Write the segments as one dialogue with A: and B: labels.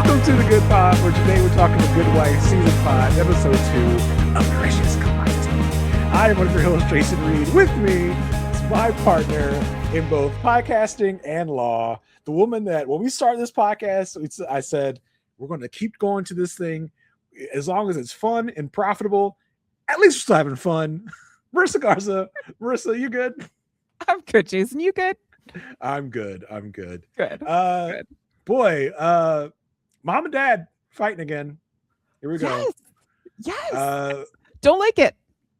A: Welcome to the Good Pod, where today we're talking The Good Wife, Season 5, Episode 2 of Marissa's Commodity. I am one of your hosts, Jason Reed. With me is my partner in both podcasting and law, the woman that, when we started this podcast, I said, we're going to keep going to this thing as long as it's fun and profitable. At least we're still having fun. Marissa Garza. Marissa, you good?
B: I'm good, Jason. You good?
A: I'm good.
B: Good.
A: Good. Boy, mom and dad fighting again. Here we go.
B: Yes. Don't like it.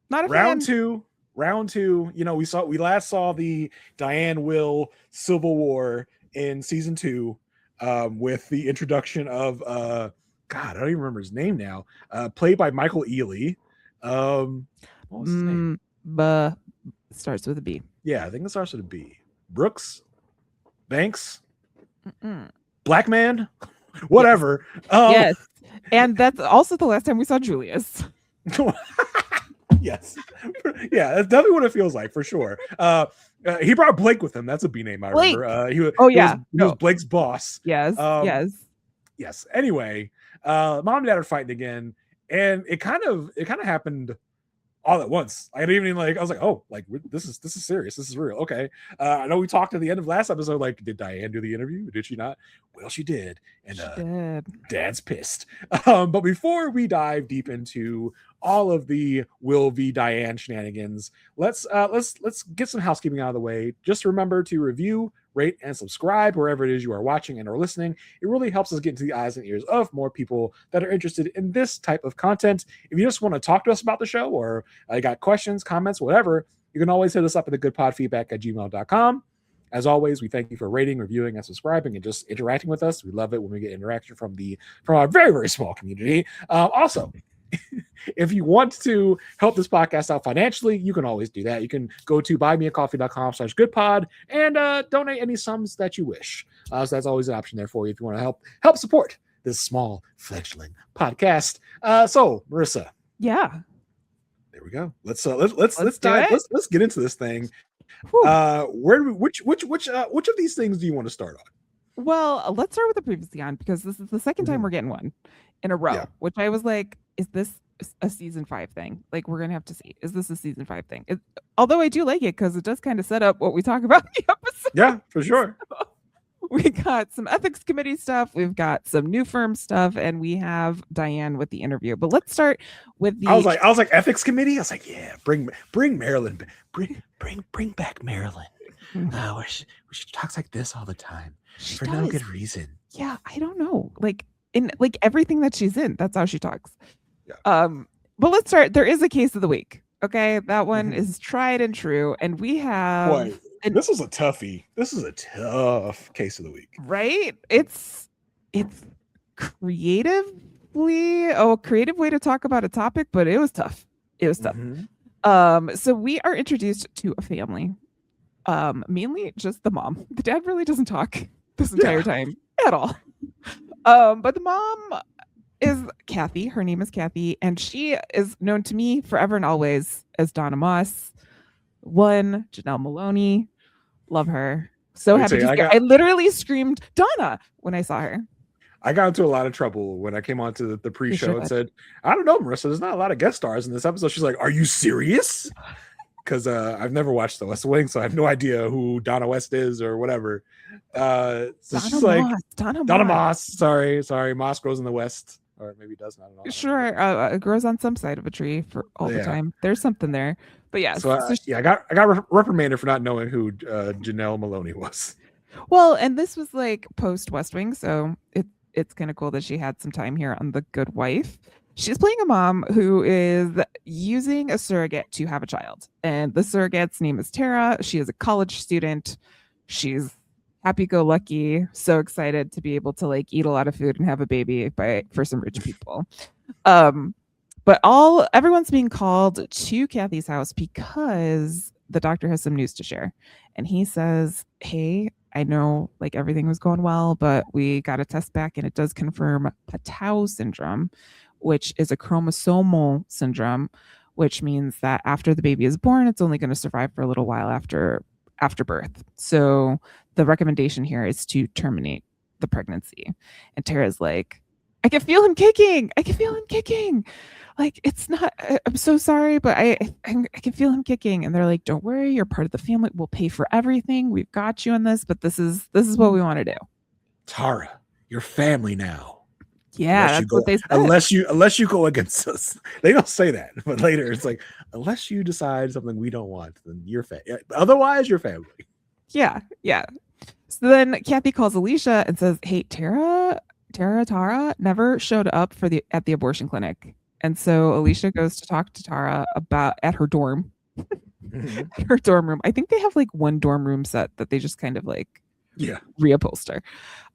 B: Not a
A: round
B: fan.
A: Round two. You know, we last saw the Diane Will Civil War in season 2, with the introduction of God, I don't even remember his name now. Played by Michael Ealy. What was his name?
B: Starts with a B.
A: Yeah, I think it starts with a B. Brooks, Banks,
B: Mm-mm.
A: Black Man, whatever.
B: Yes, and that's also the last time we saw Julius.
A: Yes, yeah, that's definitely what it feels like for sure. He brought Blake with him. That's a B name, I remember. He was Blake's boss.
B: Yes,
A: yes. Anyway, mom and dad are fighting again, and it kind of happened all at once. I didn't even I was like, oh, like this is serious. This is real. Okay. I know we talked at the end of last episode, like, did Diane do the interview? Did she not? Well, she did. And
B: she did.
A: Dad's pissed. But before we dive deep into all of the Will v. Diane shenanigans, let's get some housekeeping out of the way. Just remember to review, rate, and subscribe wherever it is you are watching and or listening. It really helps us get into the eyes and ears of more people that are interested in this type of content. If you just want to talk to us about the show, or you got questions, comments, whatever, you can always hit us up at thegoodpodfeedback@gmail.com. As always, we thank you for rating, reviewing, and subscribing, and just interacting with us. We love it when we get interaction from our very, very small community. Also, if you want to help this podcast out financially, you can always do that. You can go to buymeacoffee.com/goodpod and donate any sums that you wish. So that's always an option there for you if you want to help support this small fledgling podcast. So Marissa,
B: yeah,
A: there we go. Let's get into this thing. Which of these things do you want to start on?
B: Well, let's start with the previously on, because this is the second time we're getting one in a row, which I was like, is this a season 5 thing? Like, we're gonna have to see, is this a season 5 thing? Although I do like it because it does kind of set up what we talk about in the episode.
A: Yeah, for sure.
B: So, we got some ethics committee stuff, we've got some new firm stuff, and we have Diane with the interview. But let's start with the
A: I was like ethics committee. I was like, yeah, bring Marilyn, bring back Marilyn. Where she talks like this all the time for no good reason.
B: Yeah, I don't know. Like, in everything that she's in, that's how she talks.
A: Yeah.
B: But let's start. There is a case of the week. Okay, that one is tried and true, and we have.
A: Boy, this is a toughie. This is a tough case of the week,
B: right? It's creative way to talk about a topic, but it was tough. So we are introduced to a family, mainly just the mom. The dad really doesn't talk this entire time at all. But the mom is Kathy. Her name is Kathy, and she is known to me forever and always as Donna Moss. Janel Moloney, love her. So happy to see her. I literally screamed Donna when I saw her.
A: I got into a lot of trouble when I came on to the pre-show and said, I don't know, Marissa, there's not a lot of guest stars in this episode. She's like, are you serious? Because I've never watched The West Wing, so I have no idea who Donna West is or whatever. So she's like, Donna Moss. Sorry. Moss grows in the West. Or maybe it doesn't. I don't know.
B: Sure. It grows on some side of a tree for all the time. There's something there. But yeah.
A: I got reprimanded for not knowing who Janel Moloney was.
B: Well, and this was like post West Wing, so it's kind of cool that she had some time here on The Good Wife. She's playing a mom who is using a surrogate to have a child. And the surrogate's name is Tara. She is a college student. She's happy-go-lucky, so excited to be able to like eat a lot of food and have a baby for some rich people. But everyone's being called to Kathy's house because the doctor has some news to share. And he says, hey, I know like everything was going well, but we got a test back and it does confirm Patau syndrome, which is a chromosomal syndrome, which means that after the baby is born, it's only going to survive for a little while after birth. So the recommendation here is to terminate the pregnancy. And Tara's like, I can feel him kicking. I can feel him kicking. Like, it's not, I'm so sorry, but I can feel him kicking. And they're like, don't worry, you're part of the family. We'll pay for everything. We've got you in this, but this is what we want to do.
A: Tara, you're family now.
B: Yeah, that's what they said.
A: Unless you go against us. They don't say that, but later it's like, unless you decide something we don't want, then you're otherwise you're family.
B: Yeah. So then Kathy calls Alicia and says, hey, Tara never showed up at the abortion clinic. And so Alicia goes to talk to Tara at her dorm. Mm-hmm. Her dorm room. I think they have like one dorm room set that they just kind of like reupholster.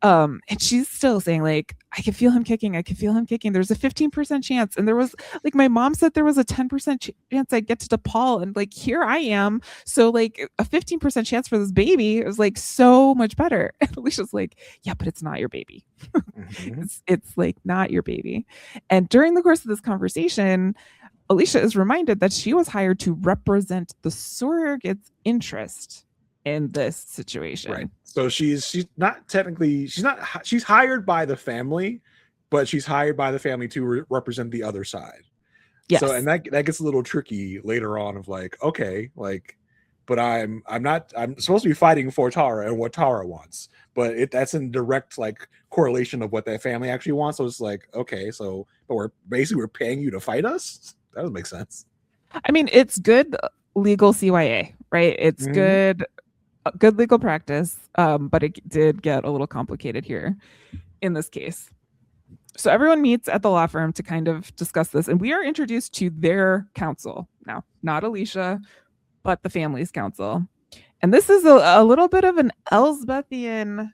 B: And she's still saying like, I can feel him kicking. There's a 15% chance. And there was like, my mom said there was a 10% chance I'd get to DePaul. And like, here I am. So like a 15% chance for this baby is like so much better. And Alicia's like, yeah, but it's not your baby. Mm-hmm. It's like not your baby. And during the course of this conversation, Alicia is reminded that she was hired to represent the surrogate's interest in this situation.
A: Right. So she's hired by the family, but she's hired by the family to represent the other side. Yes. So, and that gets a little tricky later on of like, okay, like, but I'm supposed to be fighting for Tara and what Tara wants, but that's in direct like correlation of what that family actually wants. So it's like, okay, so, but we're paying you to fight us. That doesn't make sense.
B: I mean, it's good legal CYA, right? It's good legal practice, but it did get a little complicated here in this case. So everyone meets at the law firm to kind of discuss this, and we are introduced to their counsel now, not Alicia, but the family's counsel. And this is a little bit of an Elsbethian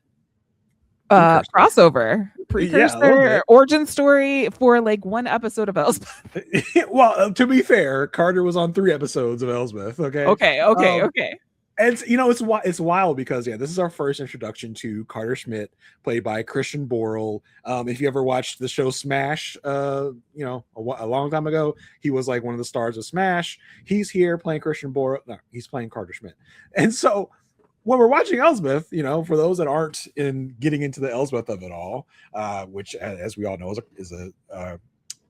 B: crossover, precursor, origin story for like one episode of Elsbeth.
A: Well, to be fair, Carter was on 3 episodes of Elsbeth. Okay. And it's wild because this is our first introduction to Carter Schmidt, played by Christian Borle. If you ever watched the show Smash, a long time ago, he was like one of the stars of Smash. He's here playing Christian Borle. No, he's playing Carter Schmidt. And so when we're watching Elsbeth, for those that aren't getting into the Elsbeth of it all, which as we all know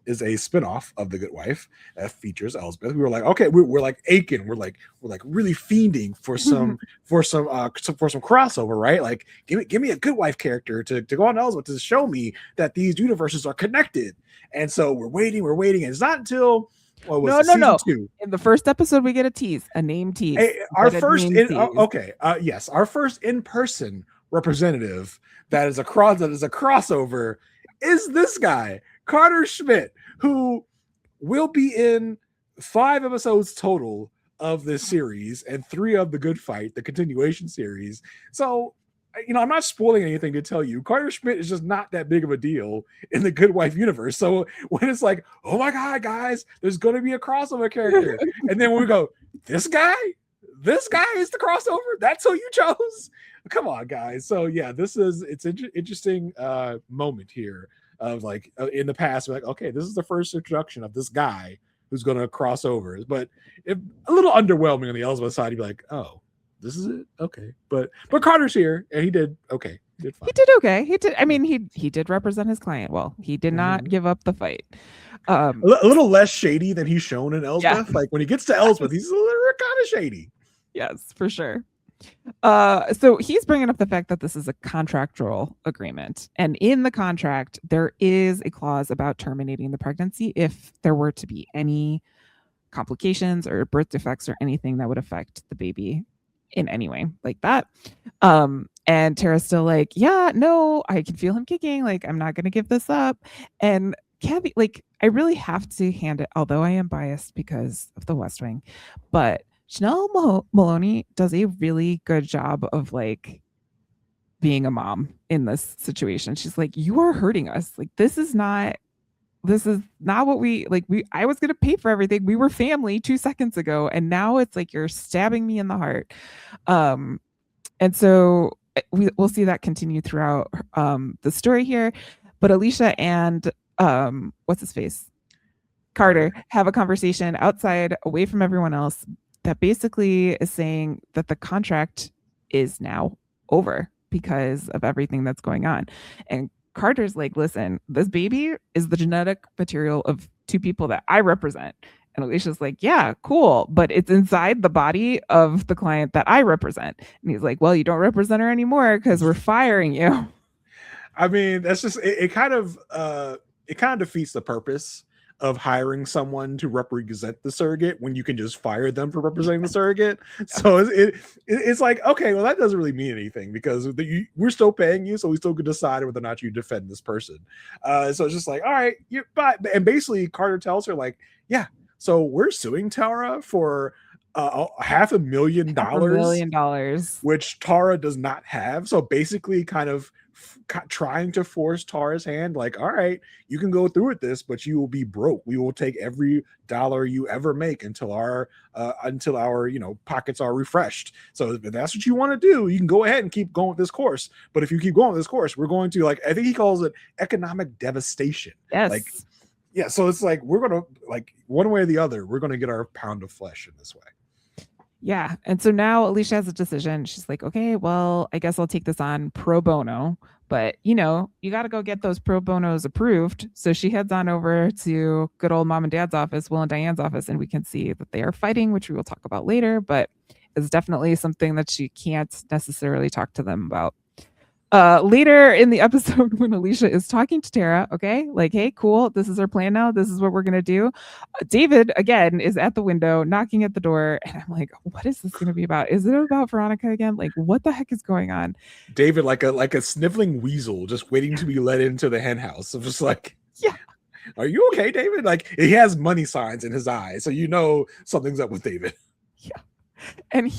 A: is a spinoff of The Good Wife that features Elsbeth. We were like, okay, we're like aching. We're like really fiending for some crossover, right? Like, give me a Good Wife character to go on Elsbeth to show me that these universes are connected. And so we're waiting. And it's not until season 2.
B: In the first episode, we get a name tease.
A: Our first in-person representative that is a crossover is this guy, Carter Schmidt, who will be in 5 episodes total of this series and 3 of The Good Fight, the continuation series. So, I'm not spoiling anything to tell you. Carter Schmidt is just not that big of a deal in the Good Wife universe. So when it's like, oh my God, guys, there's going to be a crossover character. And then when we go, this guy is the crossover? That's who you chose? Come on, guys. So it's an interesting moment here. Of like in the past, we're like, okay, this is the first introduction of this guy who's going to cross over. But a little underwhelming on the Elsbeth side. You'd be like, oh, this is it, okay. But Carter's here, and he did okay. He did fine.
B: He did okay. He did. I mean, he did represent his client well. He did not give up the fight.
A: A little less shady than he's shown in Elsbeth. Yeah. Like when he gets to Elsbeth, he's a little kind of shady.
B: Yes, for sure. So he's bringing up the fact that this is a contractual agreement, and in the contract there is a clause about terminating the pregnancy if there were to be any complications or birth defects or anything that would affect the baby in any way like that. And Tara's still like, yeah, no, I can feel him kicking, like I'm not gonna give this up. And Kathy, like, I really have to hand it, although I am biased because of the West Wing, but Janel Moloney does a really good job of like being a mom in this situation. She's like, you are hurting us. Like, this is not what I was going to pay for everything. We were family 2 seconds ago. And now it's like, you're stabbing me in the heart. And so we'll see that continue throughout the story here. But Alicia and what's his face? Carter have a conversation outside away from everyone else that basically is saying that the contract is now over. because of everything that's going on. And Carter's like, listen, this baby is the genetic material of two people that I represent. And Alicia's like, yeah, cool, but it's inside the body of the client that I represent. And he's like, well, you don't represent her anymore because we're firing you.
A: I mean, that's just it kind of defeats the purpose of hiring someone to represent the surrogate when you can just fire them for representing the surrogate. So it's like, okay, well, that doesn't really mean anything because we're still paying you, so we still could decide whether or not you defend this person. So it's just like, all right, and basically Carter tells her like, yeah, so we're suing Tara for
B: $500,000,
A: which Tara does not have. So basically kind of trying to force Tara's hand, like, all right, you can go through with this, but you will be broke. We will take every dollar you ever make until our pockets are refreshed. So if that's what you want to do, you can go ahead and keep going with this course. But if you keep going with this course, we're going to, like, I think he calls it economic devastation.
B: Yes.
A: Like, yeah. So it's like, we're going to, like, one way or the other, we're going to get our pound of flesh in this way.
B: Yeah. And so now Alicia has a decision. She's like, okay, well, I guess I'll take this on pro bono, but you got to go get those pro bonos approved. So she heads on over to good old mom and dad's office, Will and Diane's office, and we can see that they are fighting, which we will talk about later, but it's definitely something that she can't necessarily talk to them about. Later in the episode when Alicia is talking to Tara, okay, like, hey, cool, this is our plan now. This is what we're going to do. David, again, is at the window knocking at the door. And I'm like, what is this going to be about? Is it about Veronica again? Like, what the heck is going on?
A: David, like a sniveling weasel, just waiting to be let into the hen house. I'm just like,
B: yeah.
A: Are you okay, David? Like, he has money signs in his eyes. So something's up with David.
B: Yeah. And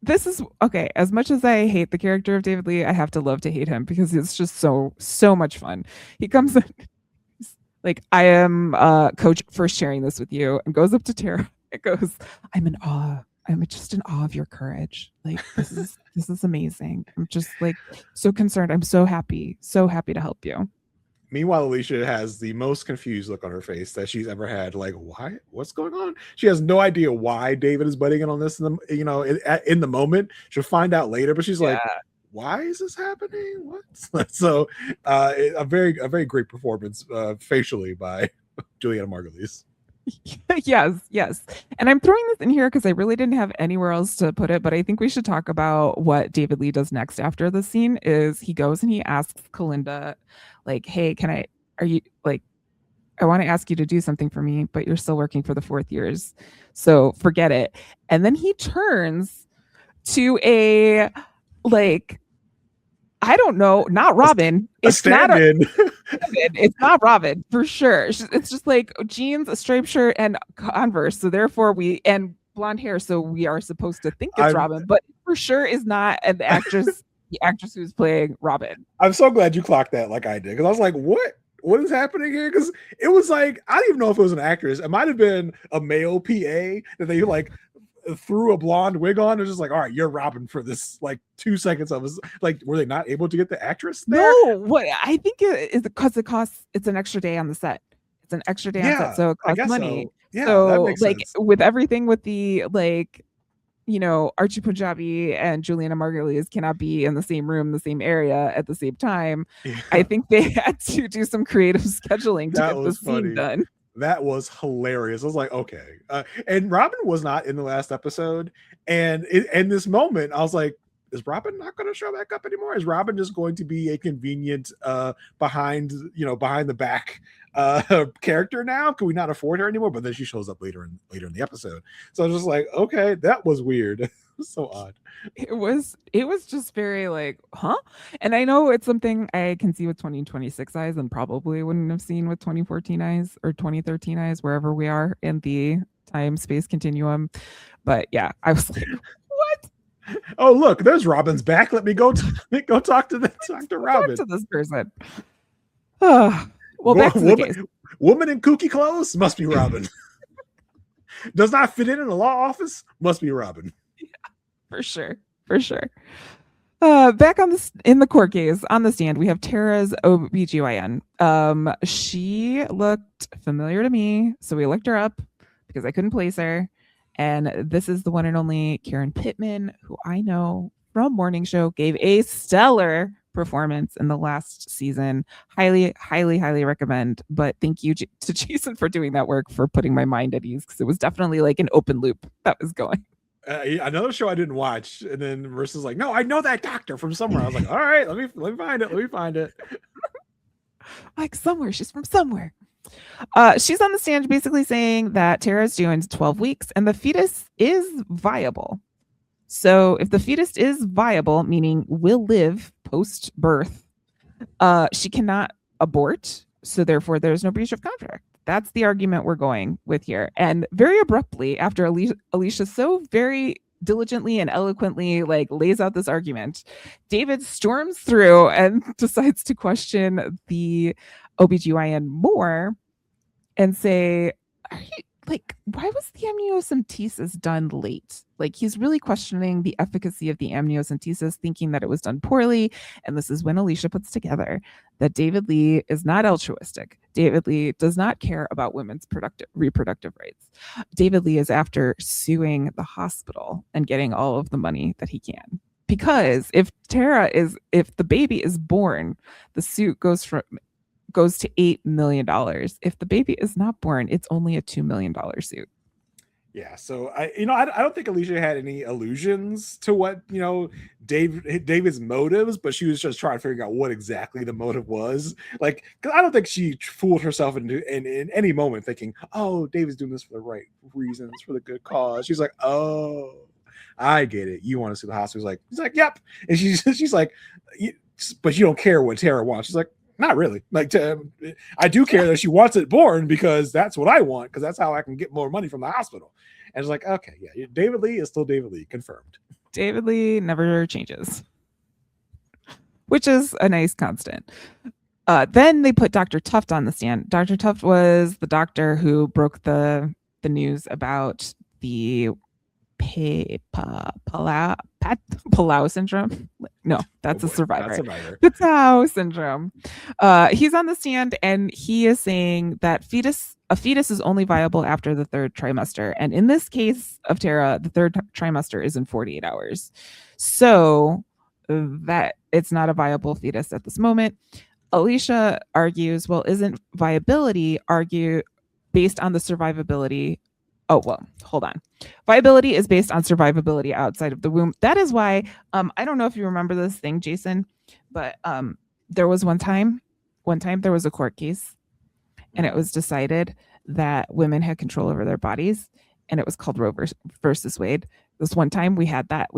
B: this is okay. As much as I hate the character of David Lee, I have to love to hate him because it's just so much fun. He comes in like, I am coach first sharing this with you, and goes up to Tara. It goes, I'm in awe. I'm just in awe of your courage. Like, this is amazing. I'm just like so concerned. I'm so happy to help you.
A: Meanwhile, Alicia has the most confused look on her face that she's ever had. Like, why? What's going on? She has no idea why David is butting in on this. In the moment, she'll find out later. But she's like, why is this happening? What? So, a very great performance facially by Juliana Margulies.
B: Yes. And I'm throwing this in here because I really didn't have anywhere else to put it, but I think we should talk about what David Lee does next after the scene. Is he goes and he asks Kalinda, like, hey, I want to ask you to do something for me, but you're still working for the fourth years, so forget it. And then he turns to a, like, I don't know, not Robin.
A: It's stand-in.
B: It's not Robin for sure. It's just like jeans, a striped shirt, and Converse. So therefore and blonde hair. So we are supposed to think it's Robin, but for sure is not the actress who's playing Robin.
A: I'm so glad you clocked that like I did, because I was like, what is happening here? Because it was like, I don't even know if it was an actress. It might have been a male PA that they like threw a blonde wig on. It's just like, all right, you're Robin for this like 2 seconds of us. Like, were they not able to get the actress there?
B: No, what I think it is because it's an extra day on the set. It's an extra day on set, so it costs money. So. Yeah, so that makes like sense. With everything with the like, Archie Punjabi and Juliana Margulies cannot be in the same room, the same area at the same time. Yeah. I think they had to do some creative scheduling to get the scene done.
A: That was hilarious. I was like, okay. And Robin was not in the last episode. And in this moment, I was like, is Robin not going to show back up anymore? Is Robin just going to be a convenient behind the back character now? Can we not afford her anymore? But then she shows up later in the episode. So I was just like, okay, that was weird. It was so odd.
B: It was just very like, huh? And I know it's something I can see with 2026 eyes and probably wouldn't have seen with 2014 eyes or 2013 eyes, wherever we are in the time space continuum. But yeah, I was like, what?
A: Oh, look, there's Robin's back. Let me go talk to Robin.
B: Talk to this person. Well, back to the case.
A: Woman in kooky clothes must be Robin. Does not fit in the law office must be Robin.
B: Yeah, for sure. Back in the court case on the stand, we have Tara's OBGYN. She looked familiar to me, so we looked her up because I couldn't place her. And this is the one and only Karen Pittman, who I know from Morning Show, gave a stellar performance in the last season. Highly, highly, highly recommend. But thank you to Jason for doing that work, for putting my mind at ease, because it was definitely like an open loop that was going.
A: Another show I didn't watch, and then Marissa's like, "No, I know that doctor from somewhere." I was like, "All right, let me find it. Let me find it."
B: Like somewhere, she's from somewhere. She's on the stand basically saying that Tara's due in 12 weeks and the fetus is viable. So if the fetus is viable, meaning will live post birth, she cannot abort. So therefore, there's no breach of contract. That's the argument we're going with here. And very abruptly, after Alicia so very diligently and eloquently like lays out this argument, David storms through and decides to question the OBGYN more and say, are you, like, why was the amniocentesis done late? Like, he's really questioning the efficacy of the amniocentesis, thinking that it was done poorly. And this is when Alicia puts together that David Lee is not altruistic. David Lee does not care about women's reproductive rights. David Lee is after suing the hospital and getting all of the money that he can. Because if the baby is born, the suit goes to $8 million. If the baby is not born, it's only a $2 million suit.
A: Yeah, so I don't think Alicia had any allusions to what David's motives, but she was just trying to figure out what exactly the motive was. Like, because I don't think she fooled herself in any moment thinking, "Oh, David's doing this for the right reasons, for the good cause." She's like, "Oh, I get it. You want to sue the hospital?" He's like, "Yep," and she's like, "But you don't care what Tara wants." She's like, "Not really. Like, I do care that she wants it born because that's what I want, because that's how I can get more money from the hospital." And it's like, okay, yeah, David Lee is still David Lee, confirmed.
B: David Lee never changes, which is a nice constant. Then they put Dr. Tuft on the stand. Dr. Tuft was the doctor who broke the news about the Patau syndrome. No, that's a survivor. Patau syndrome. He's on the stand and he is saying that a fetus is only viable after the third trimester. And in this case of Tara, the third trimester is in 48 hours. So that it's not a viable fetus at this moment. Alicia argues, well, isn't viability based on the survivability? Oh, well, hold on. Viability is based on survivability outside of the womb. That is why, I don't know if you remember this thing, Jason, but there was one time there was a court case and it was decided that women had control over their bodies, and it was called Roe versus Wade. This one time we had that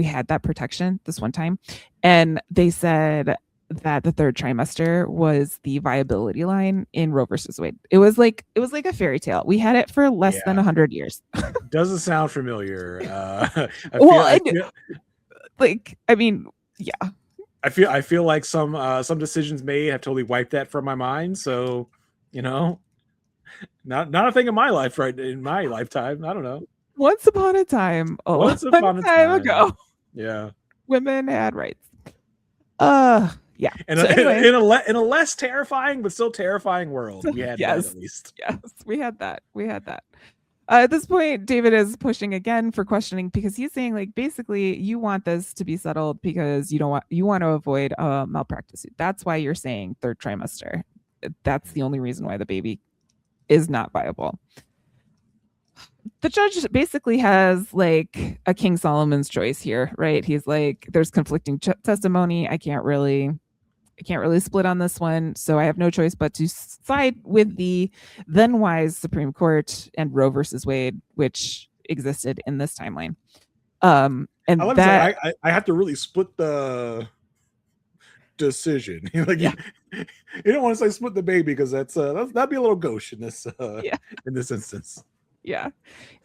B: protection this one time, and they said that the third trimester was the viability line in Roe versus Wade. It was like a fairy tale. We had it for less than 100 years.
A: Doesn't sound familiar. I feel like some decisions made have totally wiped that from my mind. So, not a thing in my life, right? In my lifetime, I don't know.
B: Once upon a time, ago,
A: yeah,
B: women had rights. Yeah.
A: In a less terrifying but still terrifying world, we had that at least.
B: Yes, we had that. At this point, David is pushing again for questioning, because he's saying, like, basically, you want this to be settled because you want to avoid malpractice. That's why you're saying third trimester. That's the only reason why the baby is not viable. The judge basically has like a King Solomon's choice here, right? He's like, there's conflicting testimony. I can't really split on this one, so I have no choice but to side with the then wise Supreme Court and Roe versus Wade, which existed in this timeline. And
A: I have to really split the decision. You don't want to say split the baby, because that'd be a little gauche in this in this instance.
B: Yeah,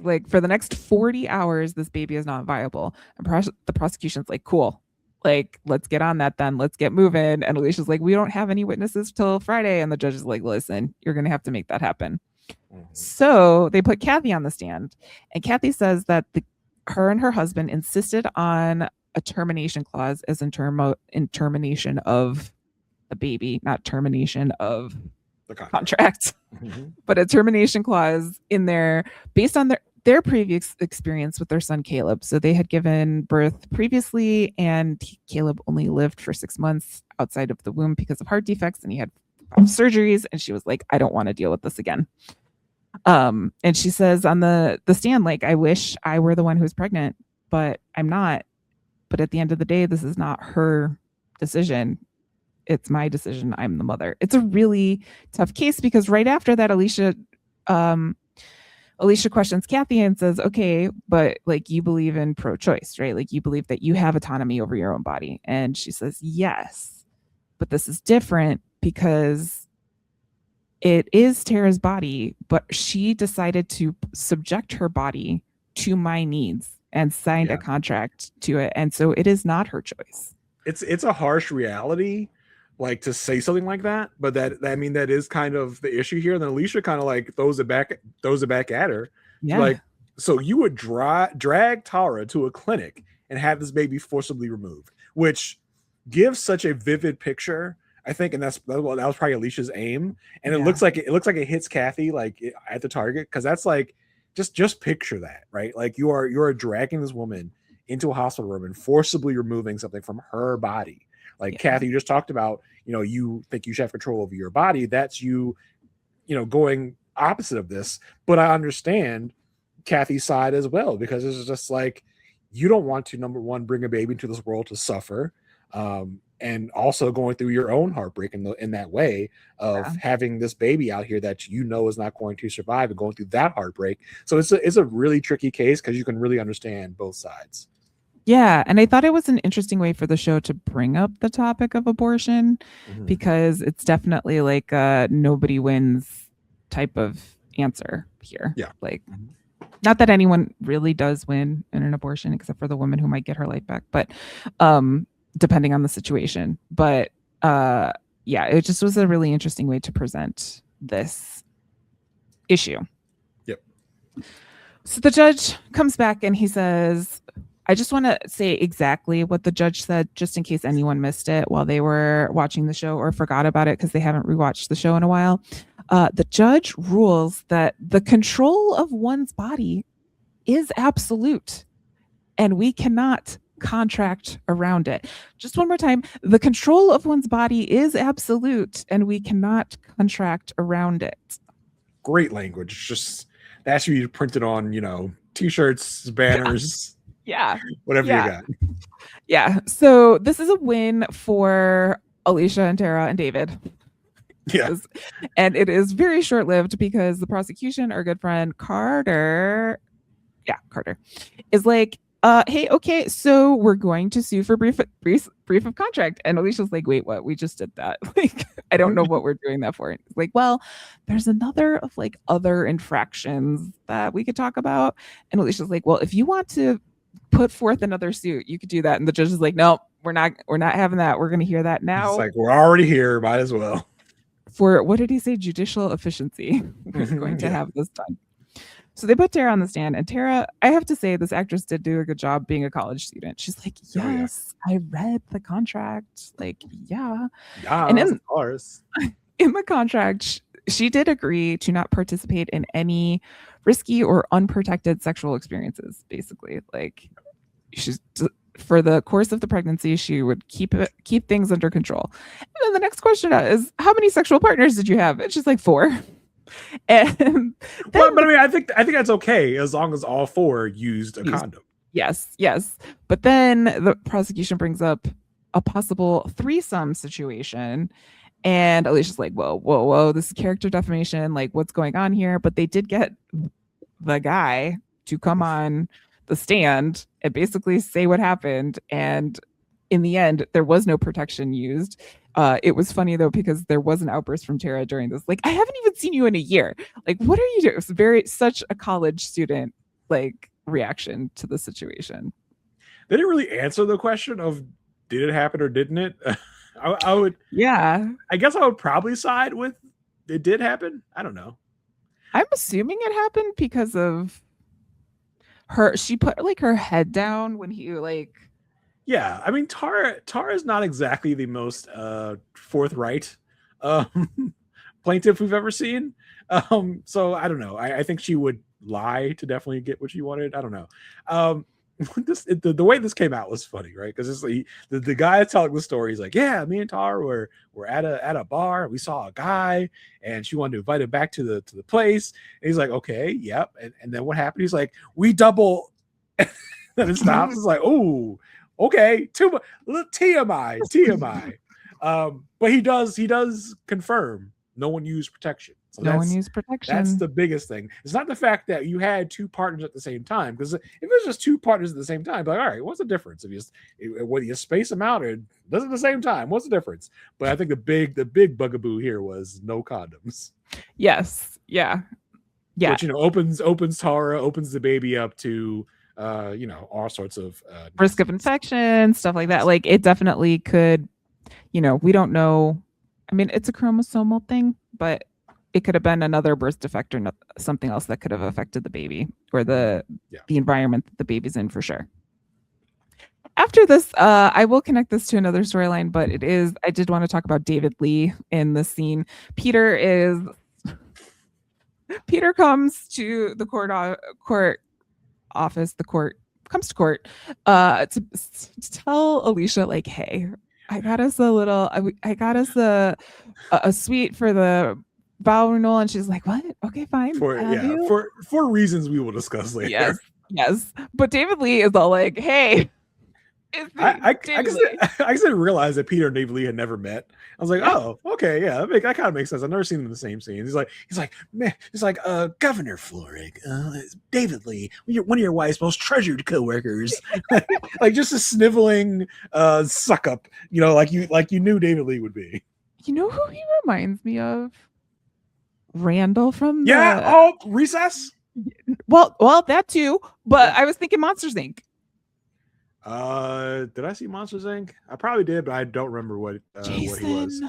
B: like, for the next 40 hours, this baby is not viable, and the prosecution's like, cool. Like, let's get on that then. Let's get moving. And Alicia's like, we don't have any witnesses till Friday. And the judge is like, listen, you're going to have to make that happen. Mm-hmm. So they put Kathy on the stand. And Kathy says that her and her husband insisted on a termination clause, as in termination of the baby, not termination of the contract, mm-hmm. but a termination clause in there based on their previous experience with their son Caleb. So they had given birth previously, and Caleb only lived for 6 months outside of the womb because of heart defects, and he had surgeries. And she was like, I don't want to deal with this again. And she says on the stand, like, I wish I were the one who was pregnant, but I'm not. But at the end of the day, this is not her decision. It's my decision. I'm the mother. It's a really tough case because right after that, Alicia questions Kathy and says, okay, but like, you believe in pro-choice, right? Like, you believe that you have autonomy over your own body. And she says, yes, but this is different because it is Tara's body, but she decided to subject her body to my needs and signed a contract to it. And so it is not her choice.
A: It's a harsh reality, like, to say something like that, but that is kind of the issue here. And then Alicia kind of like throws it back at her.
B: Yeah.
A: Like, so you would drag Tara to a clinic and have this baby forcibly removed, which gives such a vivid picture, I think, and that was probably Alicia's aim. And it looks like it hits Kathy like at the target, because that's like, just picture that, right? Like, you are dragging this woman into a hospital room and forcibly removing something from her body. Like, Kathy, you just talked about, you think you should have control over your body. That's you going opposite of this. But I understand Kathy's side as well, because it's just like, you don't want to, number one, bring a baby into this world to suffer. And also going through your own heartbreak in that way of having this baby out here that is not going to survive, and going through that heartbreak. So it's a really tricky case, because you can really understand both sides.
B: Yeah, and I thought it was an interesting way for the show to bring up the topic of abortion, because it's definitely like a nobody wins type of answer here.
A: Yeah.
B: Like, not that anyone really does win in an abortion, except for the woman who might get her life back, but depending on the situation. But it just was a really interesting way to present this issue.
A: Yep.
B: So the judge comes back and he says, I just want to say exactly what the judge said, just in case anyone missed it while they were watching the show or forgot about it because they haven't rewatched the show in a while. The judge rules that the control of one's body is absolute, and we cannot contract around it. Just one more time. The control of one's body is absolute, and we cannot contract around it.
A: Great language. Just that should be printed on, t-shirts, banners.
B: Yeah.
A: Whatever you got.
B: Yeah. So this is a win for Alicia and Tara and David.
A: Yeah.
B: And it is very short-lived because the prosecution, our good friend Carter, is like, hey, okay, so we're going to sue for brief of contract. And Alicia's like, wait, what? We just did that. Like, I don't know what we're doing that for. It's like, well, there's another of like other infractions that we could talk about. And Alicia's like, well, if you want to put forth another suit, you could do that. And the judge is like, no, we're not having that. We're going to hear that now.
A: It's like, we're already here. Might as well.
B: For, what did he say? Judicial efficiency. We're going to have this done. So they put Tara on the stand, and Tara, I have to say, this actress did do a good job being a college student. She's like, yes, I read the contract. Like, yeah. And in the contract, she did agree to not participate in any risky or unprotected sexual experiences, basically. Like, she's, for the course of the pregnancy, she would keep things under control. And then the next question is, how many sexual partners did you have? And she's like, 4. And then,
A: but I mean, I think that's okay as long as all 4 used a condom.
B: Yes. But then the prosecution brings up a possible threesome situation, and Alicia's like, whoa, this is character defamation. Like, what's going on here? But they did get the guy to come on the stand and basically say what happened. And in the end, there was no protection used. It was funny though, because there was an outburst from Tara during this. Like, I haven't even seen you in a year. Like, what are you doing? It was such a college student like reaction to the situation.
A: They didn't really answer the question of did it happen or didn't it? I would.
B: Yeah.
A: I guess I would probably side with it did happen. I don't know.
B: I'm assuming it happened because of her. She put like her head down when he like.
A: Yeah, I mean, Tara is not exactly the most forthright plaintiff we've ever seen. So I don't know. I think she would lie to definitely get what she wanted. I don't know. The way this came out was funny, right? Because it's like the guy telling the story, he's like, yeah, me and Tara were at a bar, we saw a guy and she wanted to invite him back to the place, and he's like, okay, yep. And then what happened? He's like, we double. And it stops. It's like, oh, okay, too much TMI. But he does confirm no one used protection. So
B: no one used protection.
A: That's the biggest thing. It's not the fact that you had two partners at the same time, because if it was just two partners at the same time, like, all right, what's the difference? Whether you space them out or does it at the same time, what's the difference? But I think the big bugaboo here was no condoms.
B: Yes. Yeah.
A: Which opens Tara, opens the baby up to all sorts of
B: risk of infection, stuff like that. Like, it definitely could, we don't know. I mean, it's a chromosomal thing, but it could have been another birth defect or something else that could have affected the baby or the environment that the baby's in, for sure. After this, I will connect this to another storyline, but I did want to talk about David Lee in this scene. Peter comes to the court office. The court comes to court to tell Alicia, like, hey, I got us a suite for the vow renewal, and she's like, what? Okay, fine.
A: For reasons we will discuss later.
B: Yes. But David Lee is all like, hey.
A: I didn't realize that Peter and David Lee had never met. I was like, oh, okay, yeah, that kind of makes sense. I've never seen them in the same scene. He's like, man, he's like, Governor Florig, David Lee, one of your wife's most treasured coworkers, like just a sniveling suck up, like you knew David Lee would be.
B: You know who he reminds me of? Randall from
A: Recess.
B: Well, that too. But I was thinking Monsters Inc.
A: Did I see Monsters Inc? I probably did, but I don't remember what he was.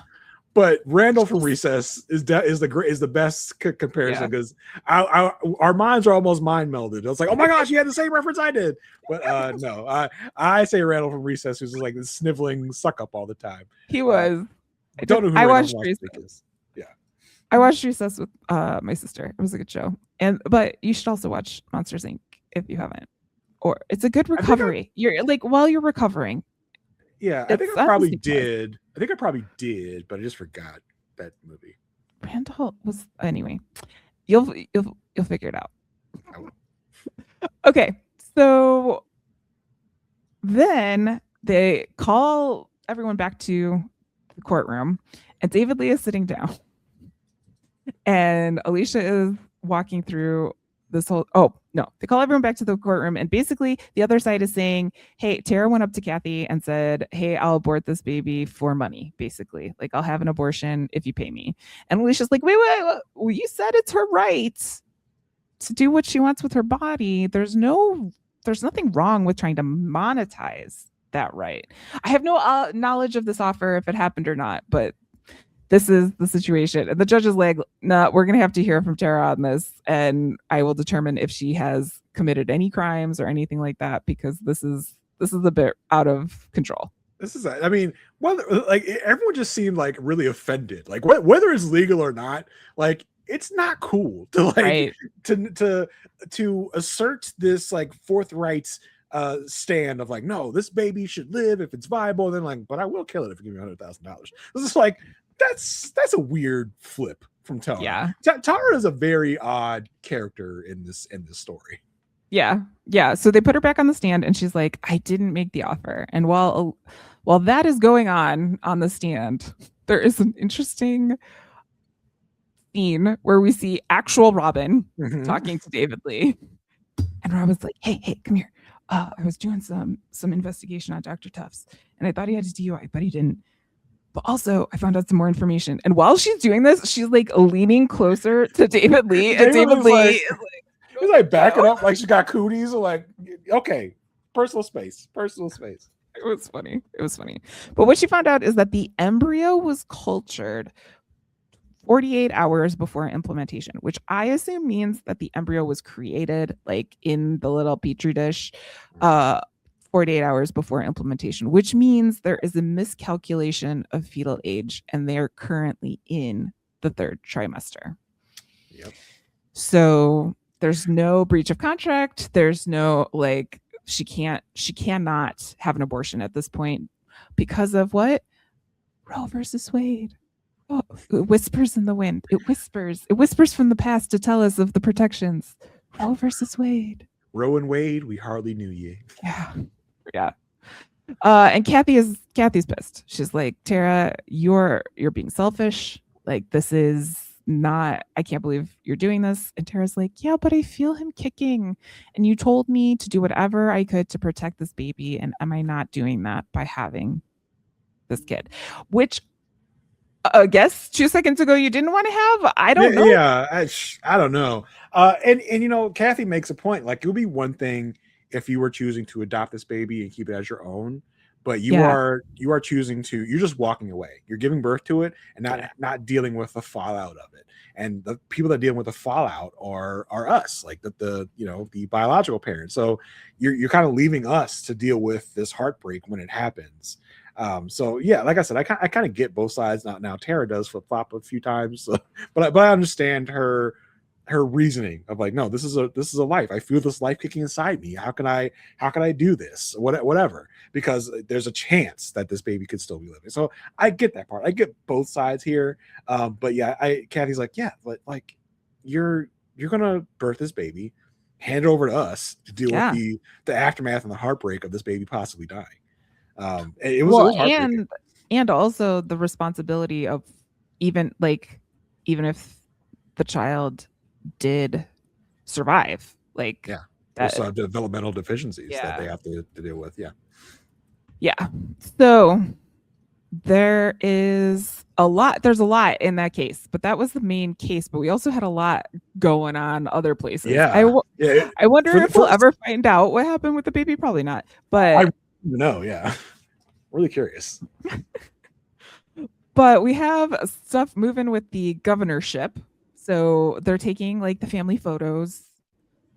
A: But Randall from Recess is the best comparison, because our minds are almost mind melded. I was like, oh my gosh, you had the same reference I did. But no, I say Randall from Recess, who's like this sniveling suck up all the time.
B: He was.
A: I watched Recess.
B: I watched Recess with my sister. It was a good show, but you should also watch Monsters Inc. if you haven't. Or it's a good recovery. You're like, while you're recovering.
A: Yeah, I think I probably did. But I just forgot that movie.
B: Randall was anyway. You'll figure it out. Okay, so then they call everyone back to the courtroom, and David Lee is sitting down, and Alicia is walking through this whole. Oh no, they call everyone back to the courtroom, and basically the other side is saying, hey, Tara went up to Kathy and said, hey, I'll abort this baby for money, basically, like, I'll have an abortion if you pay me. And Alicia's like, wait, well, you said it's her right to do what she wants with her body. There's nothing wrong with trying to monetize that right. I have no knowledge of this offer, if it happened or not, but this is the situation. And the judge is like, nah, we're going to have to hear from Tara on this, and I will determine if she has committed any crimes or anything like that, because this is a bit out of control.
A: I mean, like, everyone just seemed like really offended, like whether it's legal or not, like, it's not cool to like to assert this like forthright stand of like, no, this baby should live if it's viable, and then like, but I will kill it if you give me $100,000. This is like, that's a weird flip from Tara.
B: Yeah.
A: Tara is a very odd character in this story.
B: Yeah. So they put her back on the stand, and she's like, I didn't make the offer. And while that is going on the stand, there is an interesting scene where we see actual Robin talking to David Lee, and Robin's like, hey, come here. I was doing some investigation on Dr. Tufts, and I thought he had a DUI, but he didn't. But also, I found out some more information. And while she's doing this, she's like leaning closer to David Lee. And David Lee is like,
A: he's like backing up like she got cooties. Like, okay, personal space.
B: It was funny. But what she found out is that the embryo was cultured 48 hours before implementation, which I assume means that the embryo was created like in the little petri dish 48 hours before implementation, which means there is a miscalculation of fetal age, and they are currently in the third trimester.
A: Yep.
B: So There's no breach of contract. There's no like she cannot have an abortion at this point because of what? Roe versus Wade. Oh, it whispers in the wind. It whispers from the past to tell us of the protections. Roe versus Wade.
A: Roe and Wade, we hardly knew ye.
B: Yeah. Yeah. And Kathy's pissed. She's like, Tara, you're being selfish. Like, this is not, I can't believe you're doing this. And Tara's like, yeah, but I feel him kicking. And you told me to do whatever I could to protect this baby. And am I not doing that by having this kid? Which I guess 2 seconds ago you didn't want to have. I don't know.
A: Yeah, I don't know. And you know, Kathy makes a point. Like, it would be one thing if you were choosing to adopt this baby and keep it as your own, but you are choosing to, you're just walking away. You're giving birth to it and not dealing with the fallout of it. And the people that deal with the fallout are us, like the you know, the biological parents. So you're kind of leaving us to deal with this heartbreak when it happens. So yeah, like I said, I kind of get both sides. Now Tara does flip flop a few times, so, but I understand her reasoning of like, no, this is a life. I feel this life kicking inside me. How can I do this? Whatever, because there's a chance that this baby could still be living. So I get that part. I get both sides here. But yeah, Kathy's like, yeah, but like you're gonna birth this baby, hand it over to us to deal with the aftermath and the heartbreak of this baby possibly dying. It was
B: and also the responsibility of even if the child did survive, like
A: there's some developmental deficiencies that they have to deal with.
B: So there's a lot in that case, but that was the main case. But we also had a lot going on other places. I wonder if we'll ever find out what happened with the baby. Probably not, but
A: no, really curious.
B: But we have stuff moving with the governorship. So they're taking like the family photos.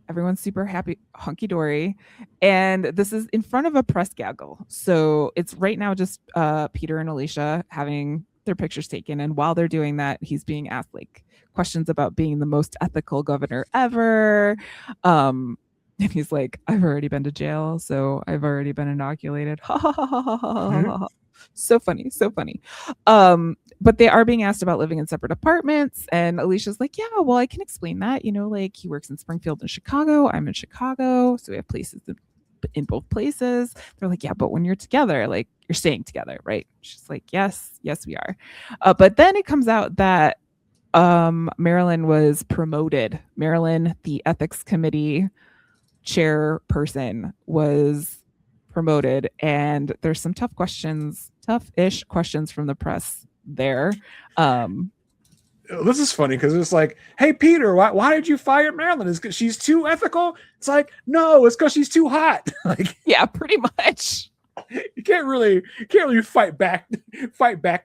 B: Everyone's super happy, hunky-dory. And this is in front of a press gaggle. So it's right now just Peter and Alicia having their pictures taken. And while they're doing that, he's being asked like questions about being the most ethical governor ever. And he's like, I've already been to jail, so I've already been inoculated. So funny. But they are being asked about living in separate apartments. And Alicia's like, yeah, well, I can explain that. You know, like he works in Springfield and Chicago. I'm in Chicago. So we have places in both places. They're like, yeah, but when you're together, like you're staying together, right? She's like, yes, we are. But then it comes out that Marilyn was promoted. Marilyn, the ethics committee chairperson, was promoted, and there's some tough-ish questions from the press there.
A: This is funny because it's like, hey Peter, why did you fire Marilyn? Is because she's too ethical? It's like, no, it's because she's too hot. Like, yeah,
B: pretty much.
A: You can't really fight back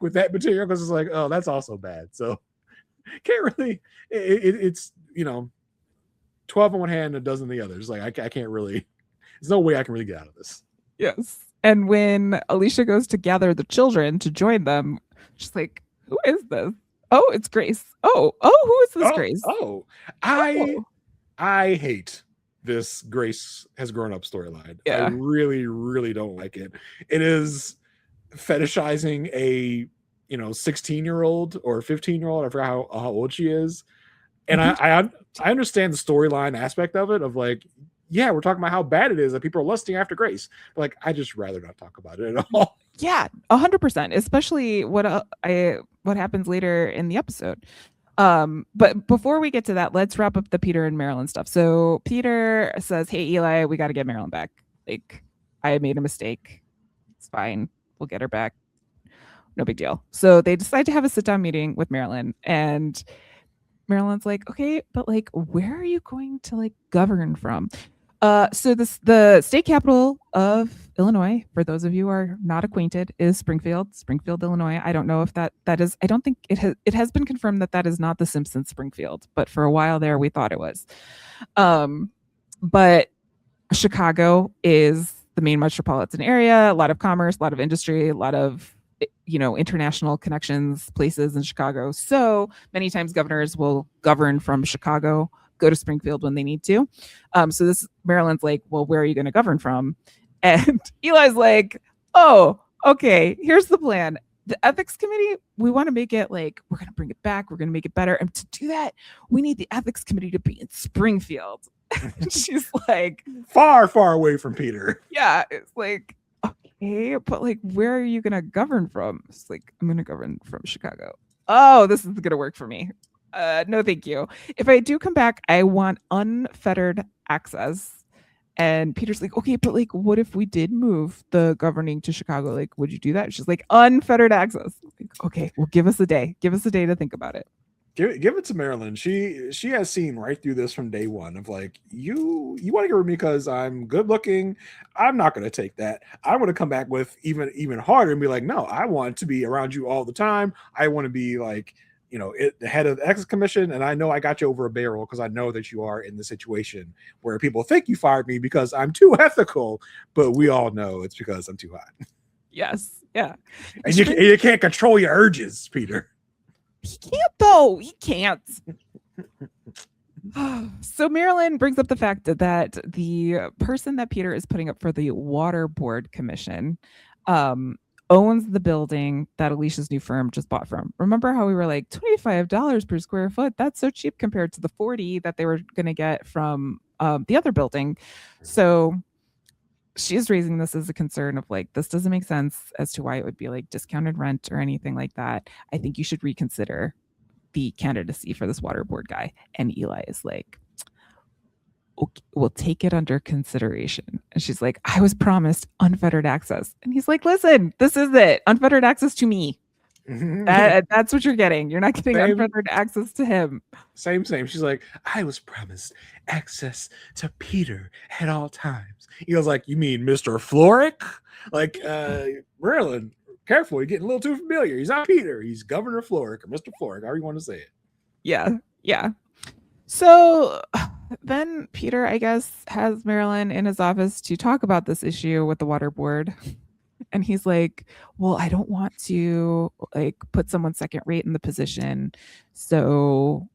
A: with that material because it's like, oh, that's also bad. So can't really. It's 12 on one hand and a dozen in the other. It's like I can't really. There's no way I can really get out of this.
B: Yes. And when Alicia goes to gather the children to join them, she's like, who is this? Oh, it's Grace. Oh, who is this Grace?
A: I hate this Grace has grown up storyline. I really, really don't like it. It is fetishizing a 16-year-old or 15-year-old. I forgot how old she is. And I understand the storyline aspect of it, of like, yeah, we're talking about how bad it is that people are lusting after Grace. But like, I just rather not talk about it at all.
B: Yeah, 100%. Especially what happens later in the episode. But before we get to that, let's wrap up the Peter and Marilyn stuff. So Peter says, "Hey Eli, we got to get Marilyn back. Like, I made a mistake. It's fine. We'll get her back. No big deal." So they decide to have a sit-down meeting with Marilyn, and Marilyn's like, okay, but like, where are you going to like govern from? So the state capital of Illinois, for those of you who are not acquainted, is Springfield, Illinois. I don't know if that is, I don't think it has been confirmed that is not the Simpsons Springfield, but for a while there, we thought it was. But Chicago is the main metropolitan area, a lot of commerce, a lot of industry, a lot of international connections, places in Chicago. So many times governors will govern from Chicago, go to Springfield when they need to. So this Maryland's like, well, where are you going to govern from? And Eli's like, oh, okay, here's the plan. The ethics committee, we want to make it like, we're going to bring it back. We're going to make it better. And to do that, we need the ethics committee to be in Springfield. She's like,
A: far, far away from Peter.
B: Yeah, it's like, okay, but like, where are you going to govern from? It's like, I'm going to govern from Chicago. Oh, this is going to work for me. No, thank you. If I do come back, I want unfettered access. And Peter's like, okay, but like, what if we did move the governing to Chicago? Like, would you do that? She's like, unfettered access. Like, okay, well, give us a day. Give us a day to think about it.
A: Give it to Marilyn. She has seen right through this from day one of like, you want to get rid of me because I'm good looking. I'm not going to take that. I want to come back with even harder and be like, no, I want to be around you all the time. I want to be like, the head of the Ethics Commission, and I know I got you over a barrel because I know that you are in the situation where people think you fired me because I'm too ethical, but we all know it's because I'm too hot.
B: Yes, yeah.
A: And you can't control your urges, Peter.
B: He can't, though. He can't. So Marilyn brings up the fact that the person that Peter is putting up for the Water Board Commission owns the building that Alicia's new firm just bought from. Remember how we were like $25 per square foot? That's so cheap compared to the $40 that they were going to get from the other building. So she's raising this as a concern of like, this doesn't make sense as to why it would be like discounted rent or anything like that. I think you should reconsider the candidacy for this water board guy. And Eli is like, okay, we'll take it under consideration. And she's like, I was promised unfettered access. And he's like, listen, this is it. Unfettered access to me. That's what you're getting. You're not getting unfettered access to him.
A: Same. She's like, I was promised access to Peter at all times. He was like, you mean Mr. Floric? Like, Marilyn, careful, you're getting a little too familiar. He's not Peter. He's Governor Floric or Mr. Floric, however you want to say it.
B: Yeah. So then Peter, I guess, has Marilyn in his office to talk about this issue with the water board. And he's like, well, I don't want to like put someone second rate in the position. So,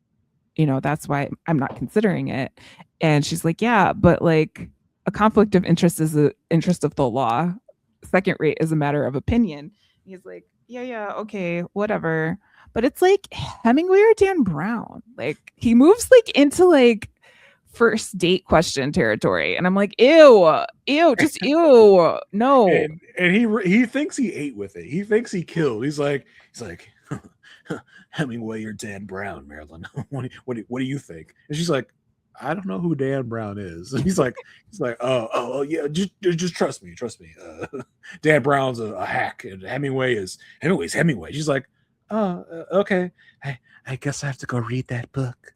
B: that's why I'm not considering it. And she's like, yeah, but like a conflict of interest is the interest of the law. Second rate is a matter of opinion. He's like, yeah, okay, whatever. But it's like Hemingway or Dan Brown. Like he moves like into like first date question territory, and I'm like, ew, just ew, no.
A: And he thinks he ate with it. He thinks he killed. He's like Hemingway or Dan Brown, Marilyn. What do you think? And she's like, I don't know who Dan Brown is. And he's like, oh yeah, just trust me. Dan Brown's a hack, and Hemingway's Hemingway. She's like, oh, okay. I guess I have to go read that book.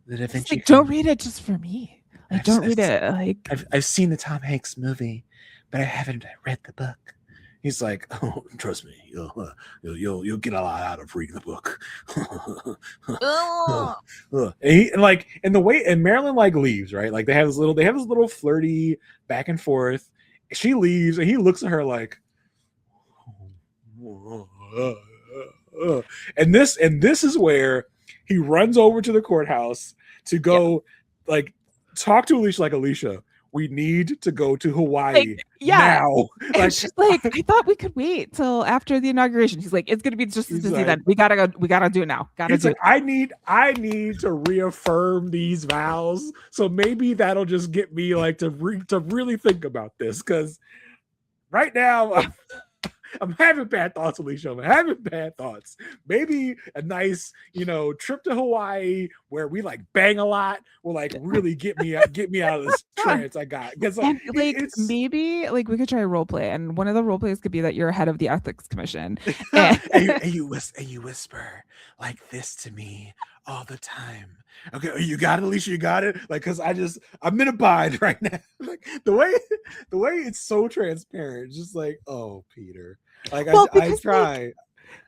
B: Like, don't read it just for me. Like, don't read it. Like,
A: I've seen the Tom Hanks movie, but I haven't read the book. He's like, oh, trust me, you'll get a lot out of reading the book. And Marilyn like leaves, right? Like they have this little flirty back and forth. She leaves, and he looks at her like, and this is where he runs over to the courthouse to go like talk to Alicia. Like, Alicia, we need to go to Hawaii now.
B: Like, she's like, I thought we could wait till after the inauguration. He's like, it's gonna be just as busy then. We gotta do it now.
A: I need to reaffirm these vows. So maybe that'll just get me like to really think about this, because right now I'm having bad thoughts, Alicia. I'm having bad thoughts. Maybe a nice, trip to Hawaii where we like bang a lot will like really get me out of this trance I got. Because
B: maybe like we could try a role play, and one of the role plays could be that you're head of the ethics commission,
A: and you whisper like this to me all the time. Okay, you got it, Alicia. You got it. Like, because I'm in a bind right now. Like the way it's so transparent. Just like, oh, Peter. Like, I try.
B: Like,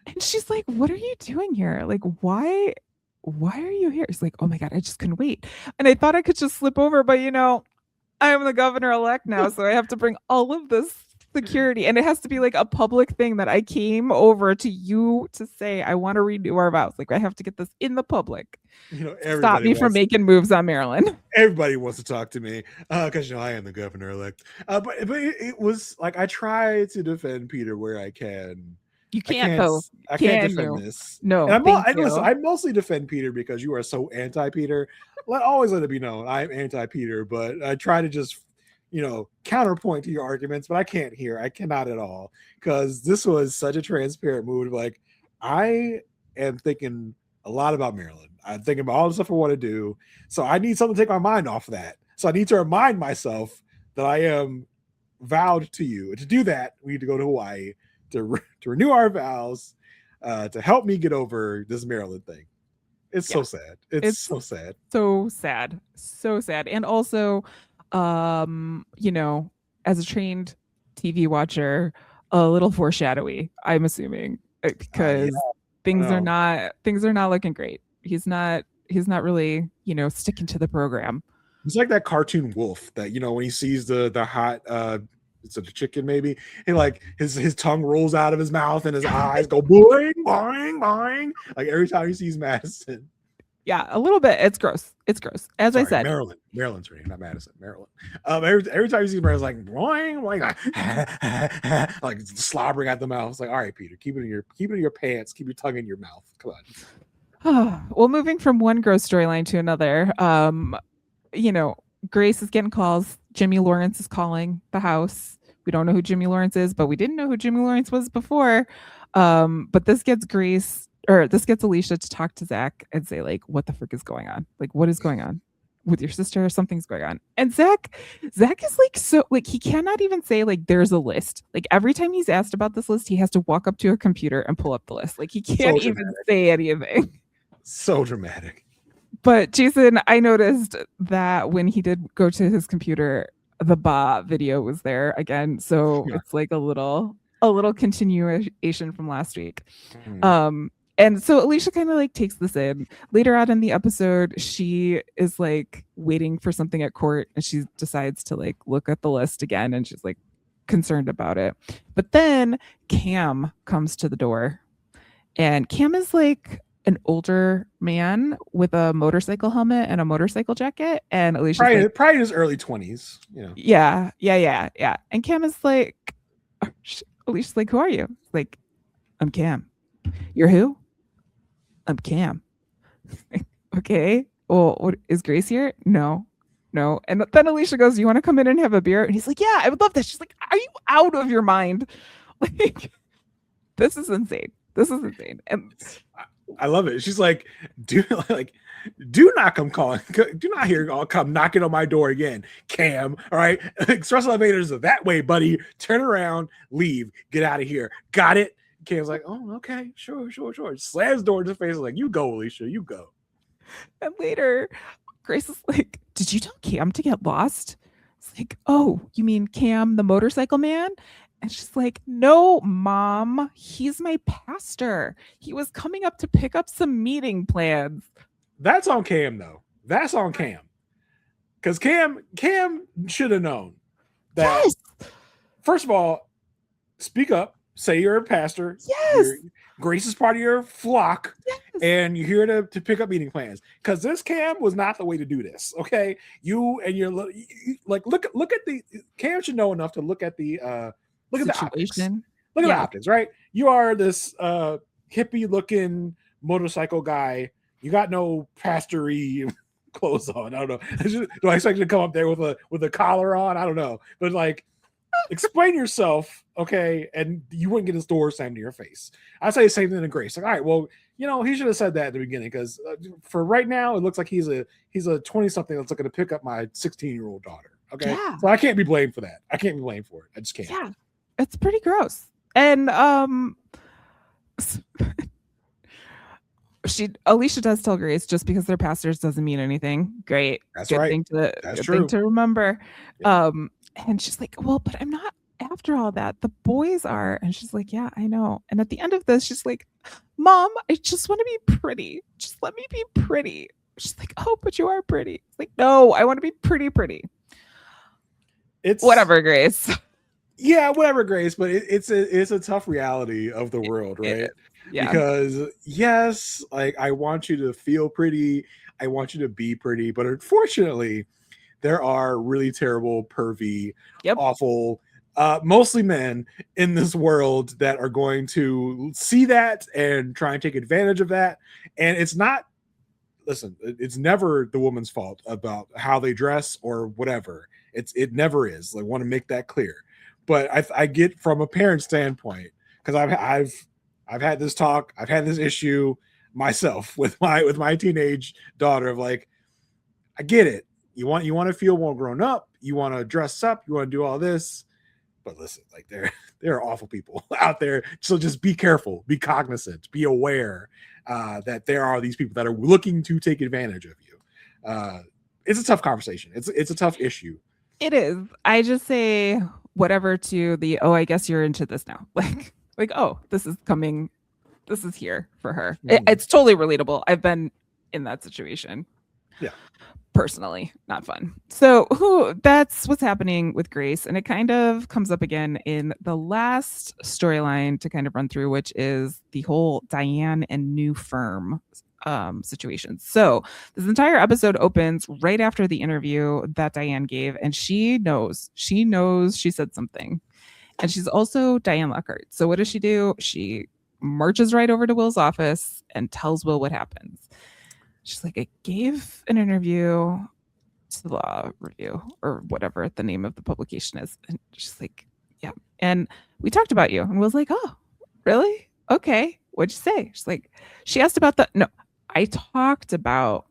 B: and she's like, "What are you doing here? Like, why are you here?" It's like, "Oh my god, I just couldn't wait." And I thought I could just slip over, but I am the governor-elect now, so I have to bring all of this security, and it has to be like a public thing that I came over to you to say I want to renew our vows. Like I have to get this in the public. Stop me from making moves on Maryland.
A: Everybody wants to talk to me because I am the governor elect. But it was like I try to defend Peter where I can.
B: You can't though.
A: I can't defend this.
B: No.
A: And listen, I mostly defend Peter because you are so anti-Peter. Always let it be known I'm anti-Peter, but I try to just counterpoint to your arguments, but I can't hear. I cannot at all because this was such a transparent move. Like I am thinking a lot about Maryland. I'm thinking about all the stuff I want to do. So I need something to take my mind off of that. So I need to remind myself that I am vowed to you. And to do that, we need to go to Hawaii to renew our vows, to help me get over this Maryland thing. It's so sad. It's so sad.
B: So sad. So sad. And also, as a trained TV watcher, a little foreshadowy, I'm assuming, because things are not looking great. He's not really, sticking to the program.
A: He's like that cartoon wolf that, when he sees the hot it's a chicken maybe, and like his tongue rolls out of his mouth and his eyes go boing, boing, boing. Like every time he sees Madison.
B: Yeah, a little bit. It's gross. As I said,
A: Maryland's her name, not Madison. Maryland. Every time you see Maryland's like boing, boing, like slobbering at the mouth. It's like, all right, Peter, keep it in your pants, keep your tongue in your mouth. Come
B: on. Well, moving from one gross storyline to another, Grace is getting calls. Jimmy Lawrence is calling the house. We don't know who Jimmy Lawrence is, but we didn't know who Jimmy Lawrence was before. But this gets Alicia to talk to Zach and say, like, what the frick is going on? Like, what is going on with your sister? Something's going on. And Zach is like, so like, he cannot even say like, there's a list. Like every time he's asked about this list, he has to walk up to a computer and pull up the list. Like he can't even say anything.
A: So dramatic.
B: But Jason, I noticed that when he did go to his computer, the Ba video was there again. So it's like a little continuation from last week. And so Alicia kind of like takes this in. Later on in the episode, she is like waiting for something at court and she decides to like look at the list again and she's like concerned about it. But then Cam comes to the door and Cam is like an older man with a motorcycle helmet and a motorcycle jacket. And Alicia
A: probably in his early 20s.
B: Yeah. And Cam is like, Alicia's like, who are you? Like, I'm Cam. You're who? I'm Cam. Okay. Well, what, is Grace here? No. And then Alicia goes, you want to come in and have a beer? And he's like, yeah, I would love this. She's like, are you out of your mind? Like, this is insane. And
A: I love it. She's like, do not come calling. Do not hear I'll come knocking on my door again, Cam. All right. Express elevators are that way, buddy. Turn around, leave, get out of here. Got it? Cam's like, oh, okay, sure. Slams door in his face, like, you go, Alicia, you go.
B: And later, Grace is like, did you tell Cam to get lost? It's like, oh, you mean Cam, the motorcycle man? And she's like, no, Mom, he's my pastor. He was coming up to pick up some meeting plans.
A: That's on Cam, though. That's on Cam. Because Cam should have known that. Yes. First of all, speak up. Say you're a pastor.
B: Yes.
A: Grace is part of your flock.
B: Yes.
A: And you're here to pick up meeting plans. Because this Cam was not the way to do this. Okay. You and your like look at the Cam should know enough to look at the look at the optics. Look at the optics, right? You are this hippie looking motorcycle guy. You got no pastory clothes on. I don't know. Do I expect you to come up there with a collar on? I don't know. But like, explain yourself, okay? And you wouldn't get his door slammed to your face. I'd say the same thing to Grace. Like, all right, well, he should have said that at the beginning because for right now, it looks like he's a 20-something that's looking to pick up my 16-year-old daughter. Okay, yeah. So I can't be blamed for that. I can't be blamed for it. I just can't.
B: Yeah, it's pretty gross. And Alicia does tell Grace just because they're pastors doesn't mean anything. Great.
A: That's
B: good
A: right.
B: Good thing to remember. Yeah. And she's like, well, but I'm not after all that. The boys are. And she's like, yeah, I know. And at the end of this, she's like, Mom, I just want to be pretty. Just let me be pretty. She's like, oh, but you are pretty. It's like, no, I want to be pretty. It's whatever, Grace.
A: Yeah, whatever, Grace, but it's a tough reality of the world,
B: It
A: right?
B: is. Yeah.
A: Because yes, like I want you to feel pretty, I want you to be pretty, but unfortunately, there are really terrible, pervy,
B: Yep.
A: awful, mostly men in this world that are going to see that and try and take advantage of that. And it's not, listen, it's never the woman's fault about how they dress or whatever. It never is. I want to make that clear. But I get from a parent standpoint because I've had this talk, I've had this issue myself with my teenage daughter of like, I get it. You want to feel more grown up. You want to dress up. You want to do all this. But listen, like there are awful people out there. So just be careful, be cognizant, be aware that there are these people that are looking to take advantage of you. It's a tough conversation. It's a tough issue.
B: It is. I just say whatever to the, oh, I guess you're into this now. Like, oh, this is coming. This is here for her. It's totally relatable. I've been in that situation.
A: Yeah.
B: Personally, not fun. So that's what's happening with Grace. And it kind of comes up again in the last storyline to kind of run through, which is the whole Diane and new firm situation. So this entire episode opens right after the interview that Diane gave, and she knows she said something. And she's also Diane Lockhart. So what does she do? She marches right over to Will's office and tells Will what happens. She's like, I gave an interview to the Law Review or whatever the name of the publication is. And she's like, yeah. And we talked about you. And Will's like, oh, really? Okay. What'd you say? She's like, she asked about the, no, I talked about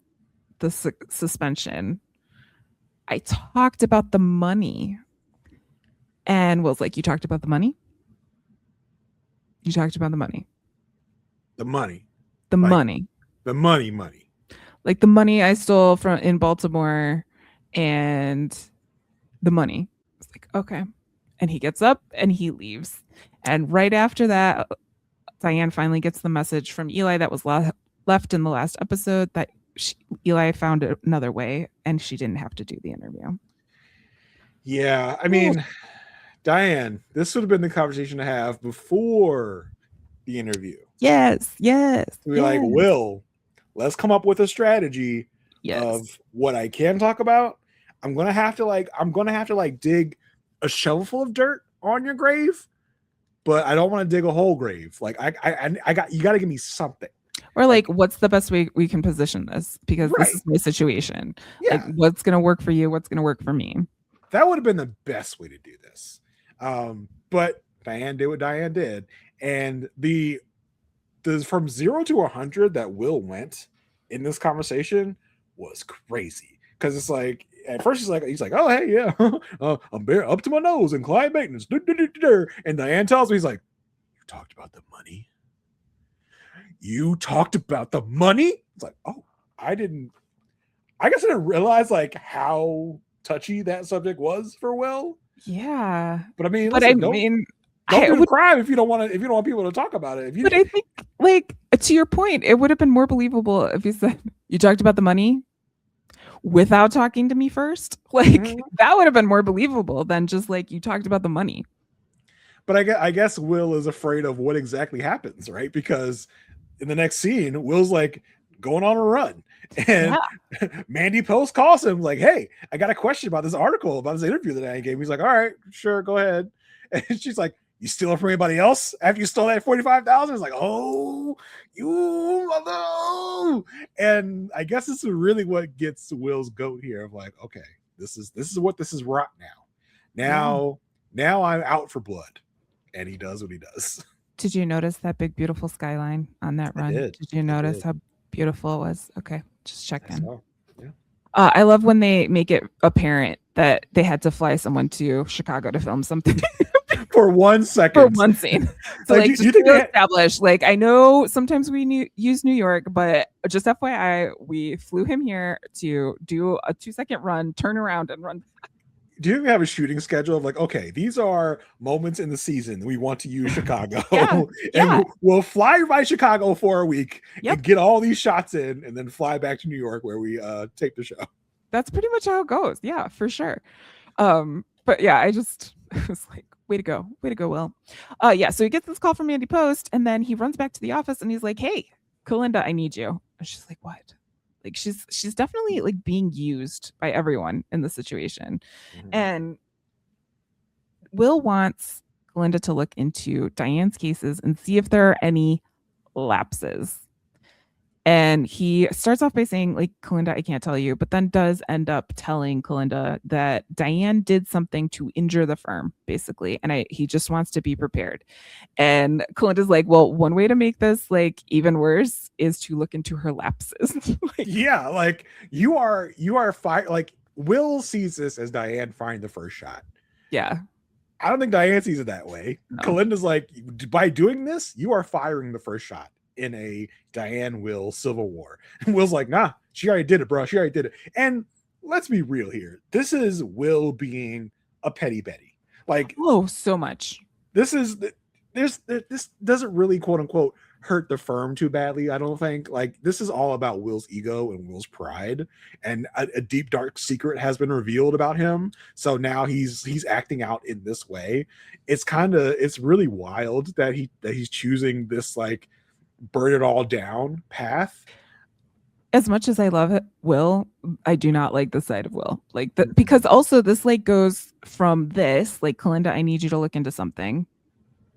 B: the suspension. I talked about the money. And Will's like, you talked about the money? You talked about the money.
A: The money.
B: The
A: like,
B: money.
A: The money.
B: Like the money I stole from in Baltimore and the money. It's like, okay. And he gets up and he leaves. And right after that, Diane finally gets the message from Eli that was left in the last episode that Eli found another way and she didn't have to do the interview.
A: Yeah. I mean, Diane, this would have been the conversation to have before the interview.
B: Yes.
A: We're like, Will, let's come up with a strategy of what I can talk about. I'm gonna have to dig a shovelful of dirt on your grave, but I don't want to dig a whole grave. Like you got to give me something.
B: Or like, what's the best way we can position this? Because this is my situation.
A: Yeah.
B: Like, what's gonna work for you? What's gonna work for me?
A: That would have been the best way to do this. But Diane did what Diane did, and the from 0 to 100 that Will went in this conversation was crazy. Because it's like, at first he's like, oh hey, yeah, I'm bare up to my nose in client maintenance. And Diane tells me, he's like, you talked about the money. You talked about the money. It's like, oh, I guess I didn't realize like how touchy that subject was for Will.
B: Yeah,
A: but I mean,
B: don't
A: do the crime if you don't want people to talk about it.
B: But I think, like, to your point, it would have been more believable if you said you talked about the money without talking to me first. Like, that would have been more believable than just like you talked about the money.
A: But I guess Will is afraid of what exactly happens, right? Because in the next scene, Will's like going on a run, and Mandy Post calls him like, "Hey, I got a question about this article about this interview that I gave." He's like, "All right, sure, go ahead." And she's like, you steal it from anybody else after you stole that 45,000? It's like, oh, you mother. And I guess this is really what gets Will's goat here of like, okay, this is what this is right now. Now I'm out for blood. And he does what he does.
B: Did you notice that big, beautiful skyline on that run? Did you notice how beautiful it was? Okay, just checking.
A: Yeah.
B: I love when they make it apparent that they had to fly someone to Chicago to film something.
A: For 1 second.
B: For one scene. So like, just to establish, like, I know sometimes we use New York, but just FYI, we flew him here to do a 2-second run, turn around and run back.
A: Do you have a shooting schedule of like, okay, these are moments in the season we want to use Chicago, and we'll fly by Chicago for a week and get all these shots in, and then fly back to New York where we tape the show. That's
B: pretty much how it goes. Yeah, for sure. But yeah, I was like, way to go, Will. Yeah, so he gets this call from Mandy Post, and then he runs back to the office, and he's like, "Hey, Kalinda, I need you." And she's like, "What?" Like she's definitely like being used by everyone in the situation, and Will wants Kalinda to look into Diane's cases and see if there are any lapses. And he starts off by saying, like, Kalinda, I can't tell you, but then does end up telling Kalinda that Diane did something to injure the firm, basically. And he just wants to be prepared. And Kalinda's like, well, one way to make this like even worse is to look into her lapses.
A: Like, yeah, like you are like Will sees this as Diane firing the first shot.
B: Yeah.
A: I don't think Diane sees it that way. No. Kalinda's like, by doing this, you are firing the first shot in a Diane Will civil war. And Will's like, nah, she already did it, bro. She already did it. And let's be real here. This is Will being a petty Betty. Like,
B: oh, so much.
A: This doesn't really quote unquote hurt the firm too badly. I don't think. Like, this is all about Will's ego and Will's pride, and a deep dark secret has been revealed about him. So now he's acting out in this way. It's really wild that he's choosing this like burn it all down path.
B: As much as I love it, Will, I do not like the side of Will. Like, because also this like goes from this, like, Kalinda, I need you to look into something.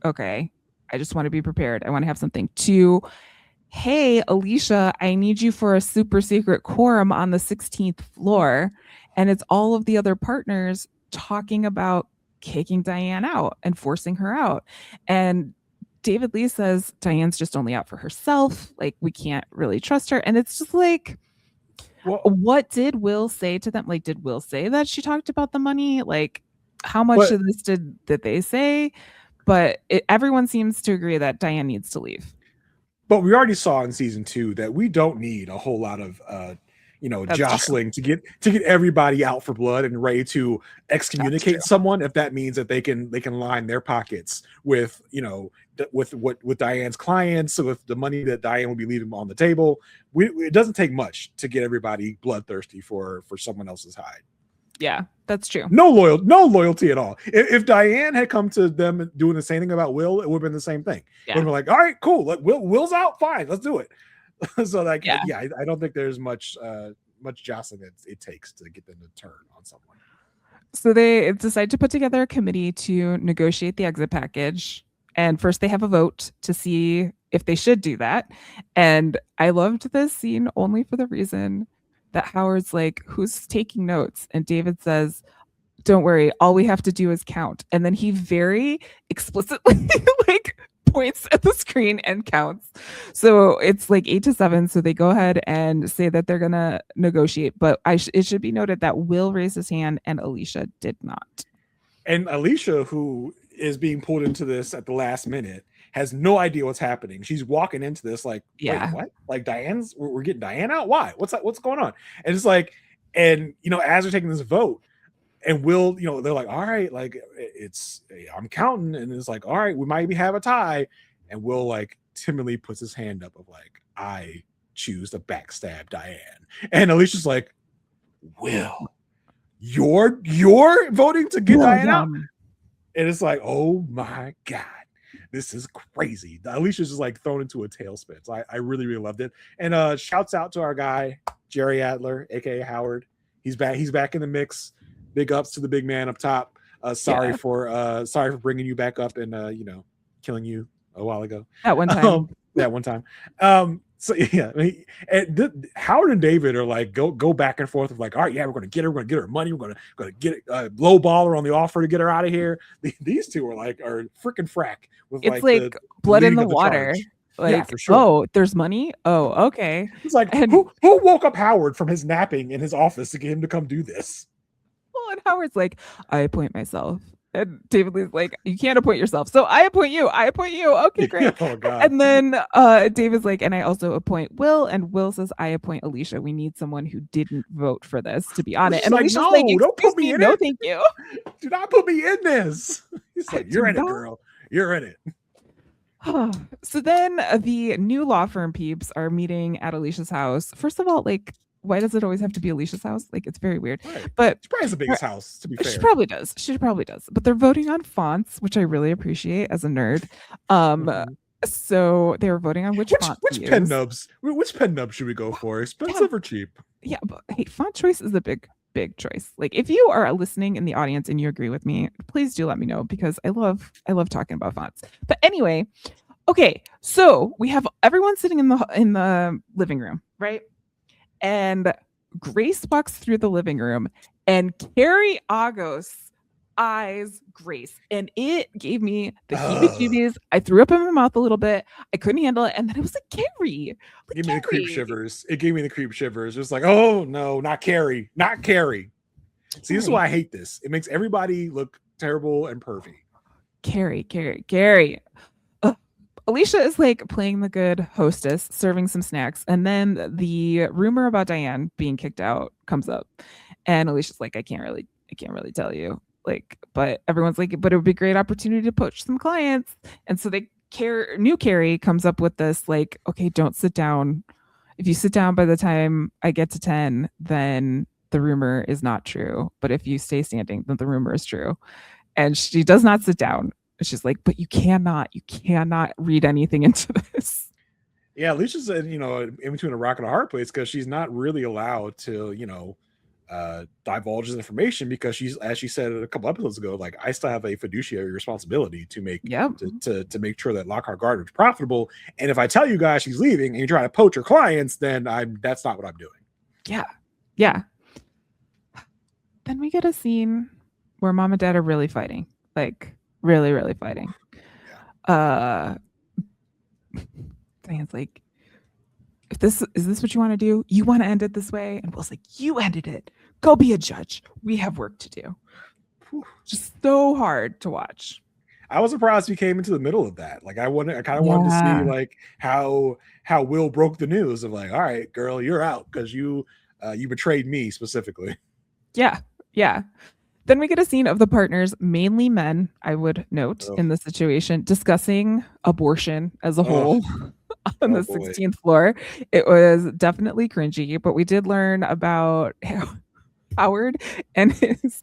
B: Okay, I just want to be prepared. I want to have something. To, hey, Alicia, I need you for a super secret quorum on the 16th floor. And it's all of the other partners talking about kicking Diane out and forcing her out. And David Lee says Diane's just only out for herself. Like, we can't really trust her. And it's just like, well, what did Will say to them? Like, did Will say that she talked about the money? Like, how much of this did they say? But everyone seems to agree that Diane needs to leave.
A: But we already saw in season 2 that we don't need a whole lot of that's jostling true. to get everybody out for blood and ready to excommunicate someone, if that means that they can line their pockets with with Diane's clients, so with the money that Diane will be leaving on the table. It doesn't take much to get everybody bloodthirsty for someone else's hide.
B: Yeah, that's true.
A: No loyalty at all. If Diane had come to them doing the same thing about Will, it would have been the same thing. Yeah. We'd be like, all right, cool. Will's out, fine, let's do it. So like, yeah, I don't think there's much jostling that it takes to get them to turn on someone.
B: So they decide to put together a committee to negotiate the exit package. And first they have a vote to see if they should do that. And I loved this scene only for the reason that Howard's like, who's taking notes? And David says, don't worry, all we have to do is count. And then he very explicitly like points at the screen and counts. So it's like 8-7. So they go ahead and say that they're gonna negotiate. But it should be noted that Will raised his hand and Alicia did not.
A: And Alicia, who is being pulled into this at the last minute, has no idea what's happening. She's walking into this like, wait, what? Like we're getting Diane out? Why? What's going on? And it's like, and as they're taking this vote, and Will, they're like, all right, like I'm counting, and it's like, all right, we might have a tie. And Will like timidly puts his hand up of like, I choose to backstab Diane. And Alicia's like, Will, you're voting to get Diane out? And it's like, oh my God, this is crazy. Alicia's just like thrown into a tailspin. So I really, really loved it. And shouts out to our guy, Jerry Adler, aka Howard. He's back in the mix. Big ups to the big man up top. Sorry for bringing you back up and killing you a while ago.
B: That one time.
A: That one time. So yeah, Howard and David are like go back and forth of like, all right, yeah, we're gonna get her money, we're gonna get low baller on the offer to get her out of here. These two are freaking frack with
B: it's like blood in the water. Like, yeah, for sure. Oh, there's money. Oh, okay.
A: It's like, who woke up Howard from his napping in his office to get him to come do this?
B: Well, and Howard's like, I appoint myself. And David Lee's like, you can't appoint yourself. So I appoint you. Okay, great.
A: Oh, God.
B: And then David's like, and I also appoint Will. And Will says, I appoint Alicia. We need someone who didn't vote for this to be on it. And Alicia's
A: no,
B: like,
A: don't put me in
B: no,
A: it.
B: Thank you.
A: Do not put me in this. He's like, you're in it, girl. You're in it.
B: So then the new law firm peeps are meeting at Alicia's house. First of all, like, why does it always have to be Alicia's house? Like, it's very weird.
A: Right.
B: But
A: She probably has the biggest house, to be fair.
B: she probably does. She probably does. But they're voting on fonts, which I really appreciate as a nerd. So they were voting on which font
A: which pen nubs. Which pen nub should we go for? Expensive or cheap?
B: Yeah, but hey, font choice is a big choice. Like, if you are listening in the audience and you agree with me, please do let me know, because I love talking about fonts. But anyway, okay, so we have everyone sitting in the living room, right? And Grace walks through the living room, and Cary Agos eyes Grace, and it gave me the heebie-jeebies. I threw up in my mouth a little bit. I couldn't handle it, and then it was like, Cary.
A: It gave me the creep shivers. It gave me the creep shivers. It was like, oh no, not Cary, not Cary. See, this is why I hate this. It makes everybody look terrible and pervy.
B: Cary. Alicia is like playing the good hostess, serving some snacks, and then the rumor about Diane being kicked out comes up, and Alicia's like, I can't really tell you. Like, but everyone's like, but it would be a great opportunity to poach some clients. And so new Cary comes up with this, like, okay, don't sit down. If you sit down by the time I get to 10, then the rumor is not true. But if you stay standing, then the rumor is true. And she does not sit down. She's like, but you cannot read anything into this.
A: Yeah, Alicia's in between a rock and a hard place, because she's not really allowed to, divulge this information, because she's, as she said a couple episodes ago, like, I still have a fiduciary responsibility to make to make sure that Lockhart Gardner is profitable. And if I tell you guys she's leaving and you're trying to poach her clients, then that's not what I'm doing.
B: Yeah. Then we get a scene where mom and dad are really fighting, like really, really fighting. Diane's like, is this what you want to do? You want to end it this way? And Will's like, you ended it. Go be a judge. We have work to do. Just so hard to watch.
A: I was surprised we came into the middle of that. Like, I kind of wanted to see like how Will broke the news of like, all right, girl, you're out because you betrayed me specifically.
B: Yeah. Then we get a scene of the partners, mainly men, I would note, in the situation, discussing abortion as a whole on the 16th floor. It was definitely cringy, but we did learn about Howard and his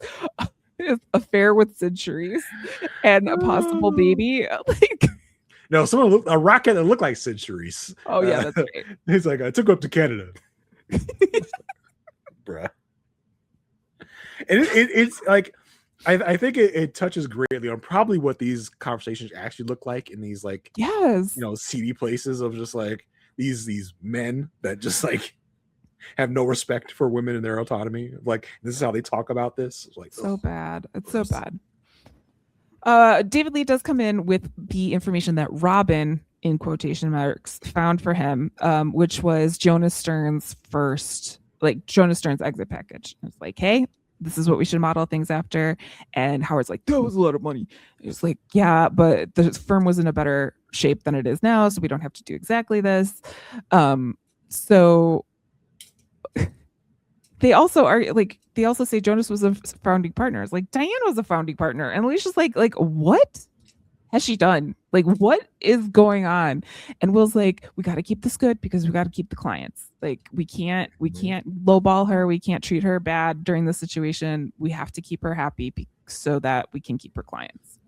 B: affair with Sid Charisse and a possible baby. Like,
A: no, a rocket that looked like Sid Charisse.
B: Oh yeah, that's right.
A: He's like, I took her up to Canada. Bruh. And it's like, I think it touches greatly on probably what these conversations actually look like in these, like, seedy places of just like these men that just like have no respect for women and their autonomy. Like, this is how they talk about this. It's like,
B: so bad. It's so bad. David Lee does come in with the information that Robin, in quotation marks, found for him, which was Jonas Stern's exit package. It's like, hey, this is what we should model things after. And Howard's like, that was a lot of money. It's like, yeah, but the firm was in a better shape than it is now, so we don't have to do exactly this. So they also say Jonas was a founding partner. It's like, Diane was a founding partner. And Alicia's like, what has she done? Like, what is going on? And Will's like, we got to keep this good because we got to keep the clients. Like, we can't lowball her. We can't treat her bad during this situation. We have to keep her happy so that we can keep her clients.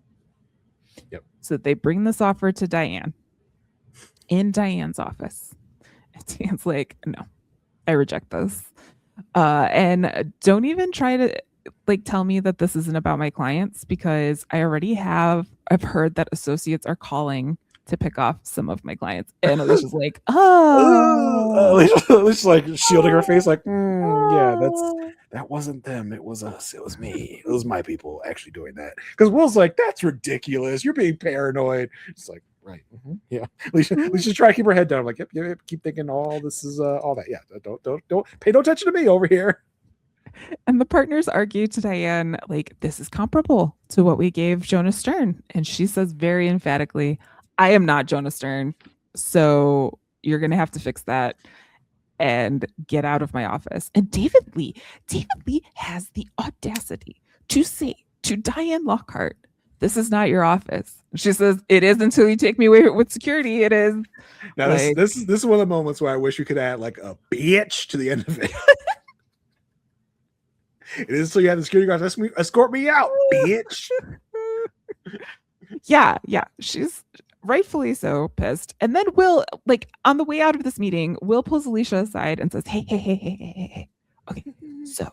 A: Yep.
B: So they bring this offer to Diane in Diane's office. And Diane's like, no, I reject this. And don't even try to tell me that this isn't about my clients, because I've heard that associates are calling to pick off some of my clients. And Alicia's like,
A: Alicia's like shielding her face, like, yeah, that wasn't them. It was us. It was me. It was my people actually doing that. Because Will's like, that's ridiculous. You're being paranoid. It's like, right. Mm-hmm. Yeah. Alicia's trying to keep her head down. I'm like, yep. Keep thinking all this is all that. Yeah. Don't pay no attention to me over here.
B: And the partners argue to Diane, like, this is comparable to what we gave Jonas Stern. And she says very emphatically, I am not Jonas Stern. So you're going to have to fix that and get out of my office. And David Lee has the audacity to say to Diane Lockhart, this is not your office. She says, it is until you take me away with security. It is.
A: Now
B: like,
A: this is one of the moments where I wish we could add like a bitch to the end of it. It is so you have the security guards escort me out, bitch.
B: Yeah. She's rightfully so pissed. And then Will, like on the way out of this meeting, Will pulls Alicia aside and says, hey. Okay, so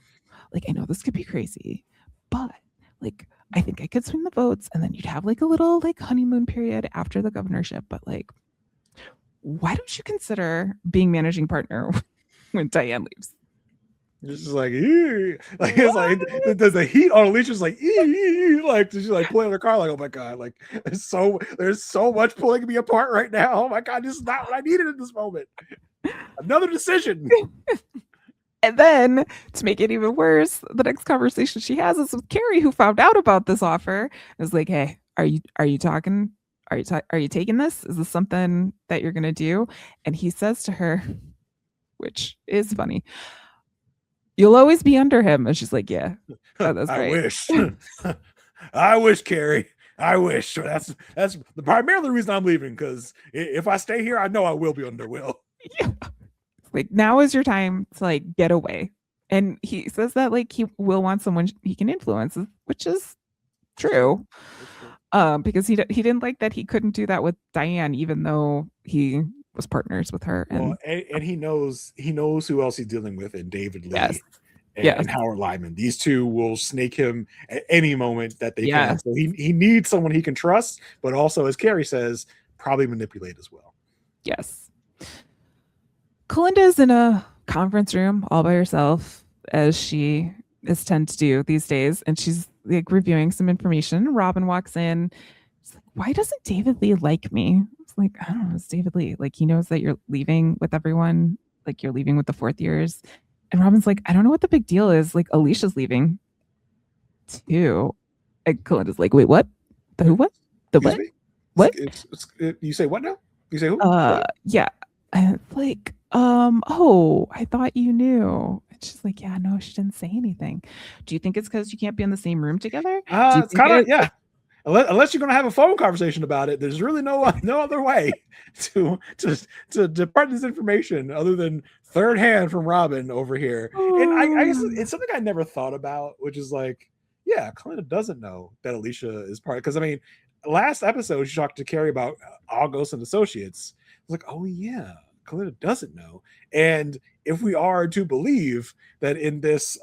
B: like I know this could be crazy, but like I think I could swing the votes and then you'd have like a little like honeymoon period after the governorship. But like, why don't you consider being managing partner when Diane leaves?
A: It's just like, it's like there's the heat on Alicia's like, like she's like pulling her car, like, oh my god, like there's so much pulling me apart right now. Oh my god, this is not what I needed in this moment. Another decision.
B: And then to make it even worse, the next conversation she has is with Cary, who found out about this offer. Is like, hey, are you talking? Are you taking this? Is this something that you're gonna do? And he says to her, which is funny, you'll always be under him. And she's like, yeah, that's
A: I
B: right.
A: wish. I wish, Cary. I wish. That's the primarily reason I'm leaving, because if I stay here, I know I will be under Will.
B: Yeah. Like now is your time to like get away. And he says that like he will want someone he can influence, which is true. Because he didn't like that he couldn't do that with Diane, even though he was partners with her.
A: And and he knows who else he's dealing with in David Lee.
B: Yes.
A: And Howard Lyman. These two will snake him at any moment that they can. So he needs someone he can trust, but also, as Cary says, probably manipulate as well.
B: Yes. Kalinda's in a conference room all by herself, as she is tend to do these days, and she's like reviewing some information. Robin walks in. She's like, why doesn't David Lee like me? It's like, I don't know, it's David Lee. Like he knows that you're leaving with everyone, like you're leaving with the fourth years. And Robin's like, I don't know what the big deal is. Like Alicia's leaving too. And Kalinda's like, wait, what? The who? What? The what? What?
A: You say what now? You say who?
B: Yeah. And like, oh, I thought you knew. And she's like, yeah, no, she didn't say anything. Do you think it's because you can't be in the same room together?
A: It's kind of, yeah. Unless you're going to have a phone conversation about it, there's really no other way to depart this information other than third hand from Robin over here. And I guess it's something I never thought about, which is like, yeah, Kalinda doesn't know that Alicia is part. Because I mean, last episode she talked to Cary about August and Associates. I was like, oh yeah, Kalinda doesn't know. And if we are to believe that in this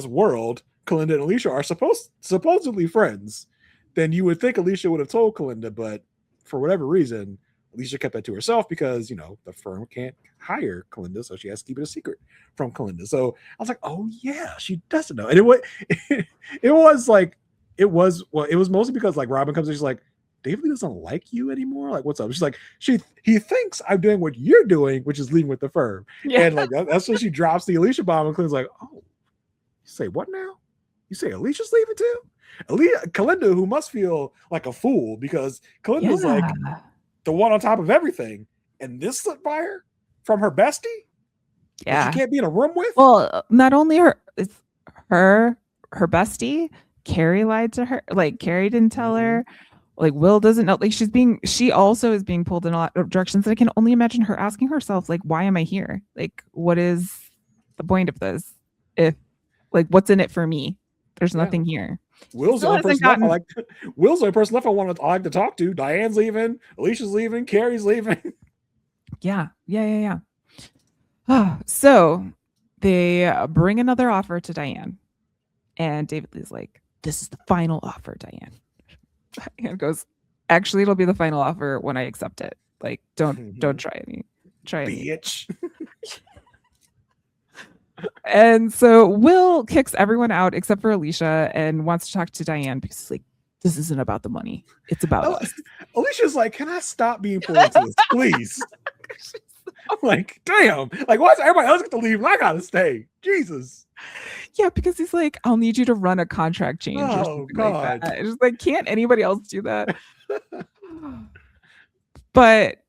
A: world, Kalinda and Alicia are supposedly friends, then you would think Alicia would have told Kalinda, but for whatever reason, Alicia kept that to herself because, you know, the firm can't hire Kalinda, so she has to keep it a secret from Kalinda. So I was like, oh yeah, she doesn't know. And it was mostly because like Robin comes in, she's like, David Lee doesn't like you anymore. Like, what's up? She's like, he thinks I'm doing what you're doing, which is leaving with the firm. Yeah. And like that's when she drops the Alicia bomb, and Kalinda's like, oh, you say what now? You say Alicia's leaving too? Kalinda, who must feel like a fool because Kalinda's like the one on top of everything, and this slipped by her from her bestie. Yeah, she can't be in a room with.
B: Well, not only it's her bestie. Cary lied to her. Like Cary didn't tell her. Like Will doesn't know. Like she also is being pulled in a lot of directions. And I can only imagine her asking herself, like, why am I here? Like, what is the point of this? If like, what's in it for me? There's nothing here.
A: Will's the only person left I like to talk to. Diane's leaving, Alicia's leaving, Cary's leaving.
B: Yeah. So they bring another offer to Diane, and David Lee's like, "This is the final offer, Diane." Diane goes, "Actually, it'll be the final offer when I accept it. Like, don't try any,
A: bitch."
B: And so Will kicks everyone out except for Alicia and wants to talk to Diane because he's like, this isn't about the money. It's about us.
A: Alicia's like, can I stop being pulled into this, please? I'm like, damn. Like, why does everybody else get to leave and I gotta stay? Jesus.
B: Yeah, because he's like, I'll need you to run a contract change or something like that. It's just like, can't anybody else do that? But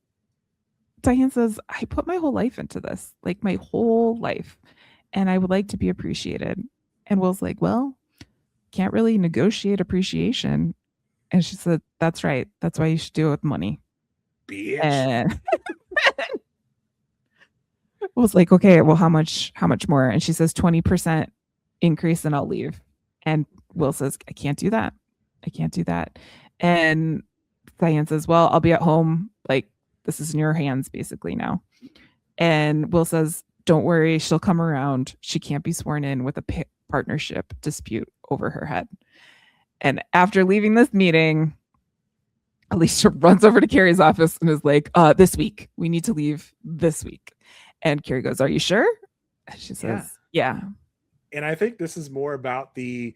B: Diane says, I put my whole life into this, like my whole life. And I would like to be appreciated. And Will's like, well, can't really negotiate appreciation. And she said, that's right. That's why you should do it with money.
A: Bitch.
B: And I was like, okay, well, how much more? And she says 20% increase and I'll leave. And Will says, I can't do that. I can't do that. And Diane says, well, I'll be at home. Like, this is in your hands basically now. And Will says, don't worry, she'll come around. She can't be sworn in with a partnership dispute over her head. And after leaving this meeting, Alicia runs over to Cary's office and is like, this week. We need to leave this week. And Cary goes, are you sure? And she says, yeah.
A: And I think this is more about the,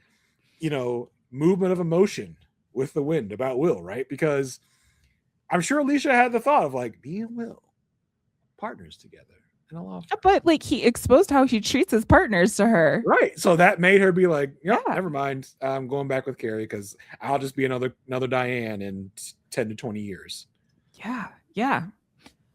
A: movement of emotion with the wind about Will, right? Because I'm sure Alicia had the thought of like, me and Will, partners together.
B: But like he exposed how he treats his partners to her.
A: Right. So that made her be like, never mind. I'm going back with Cary because I'll just be another Diane in 10 to 20 years.
B: Yeah. Yeah.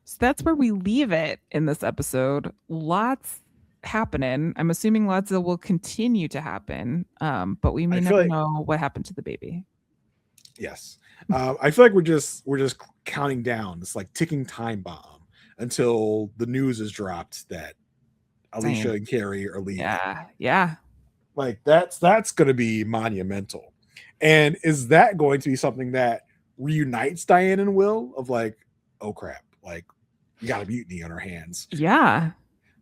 B: So that's where we leave it in this episode. Lots happening. I'm assuming lots of will continue to happen. But we may never know what happened to the baby.
A: Yes. I feel like we're just counting down. It's like ticking time bomb until the news is dropped that Alicia and Cary are leaving.
B: Yeah.
A: Like that's going to be monumental. And is that going to be something that reunites Diane and Will of like, oh crap, like we got a mutiny on our hands.
B: Yeah.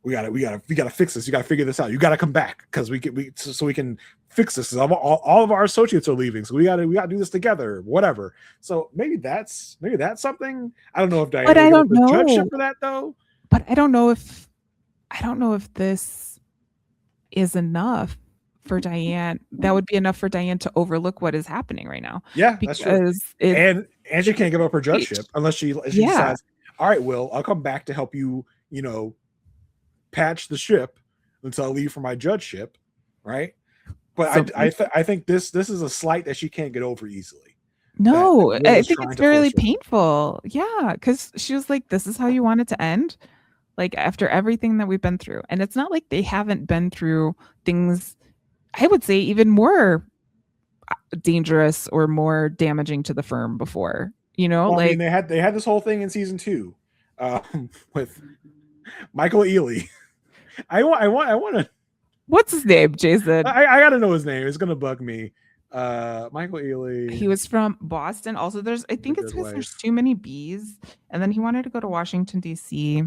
A: We gotta fix this. You gotta figure this out. You gotta come back because we can fix this. All of our associates are leaving, so we gotta do this together. Whatever. So maybe that's something. I don't know if Diane.
B: But I don't know
A: judgeship for that though.
B: But I don't know if this is enough for Diane. That would be enough for Diane to overlook what is happening right now.
A: Yeah, that's true. And she can't give up her judgeship unless she decides, all right, Will, I'll come back to help you. Patch the ship until I leave for my judgeship, right? But I think this is a slight that she can't get over easily.
B: No, I think it's really painful. Yeah, because she was like, "This is how you want it to end." Like after everything that we've been through, and it's not like they haven't been through things. I would say even more dangerous or more damaging to the firm before.
A: Well, I mean, they had this whole thing in season 2 with Michael Ealy. I want to.
B: What's his name, Jason?
A: I gotta know his name. It's gonna bug me. Michael Ealy.
B: He was from Boston. Also, I think it's because there's too many B's, and then he wanted to go to Washington D.C.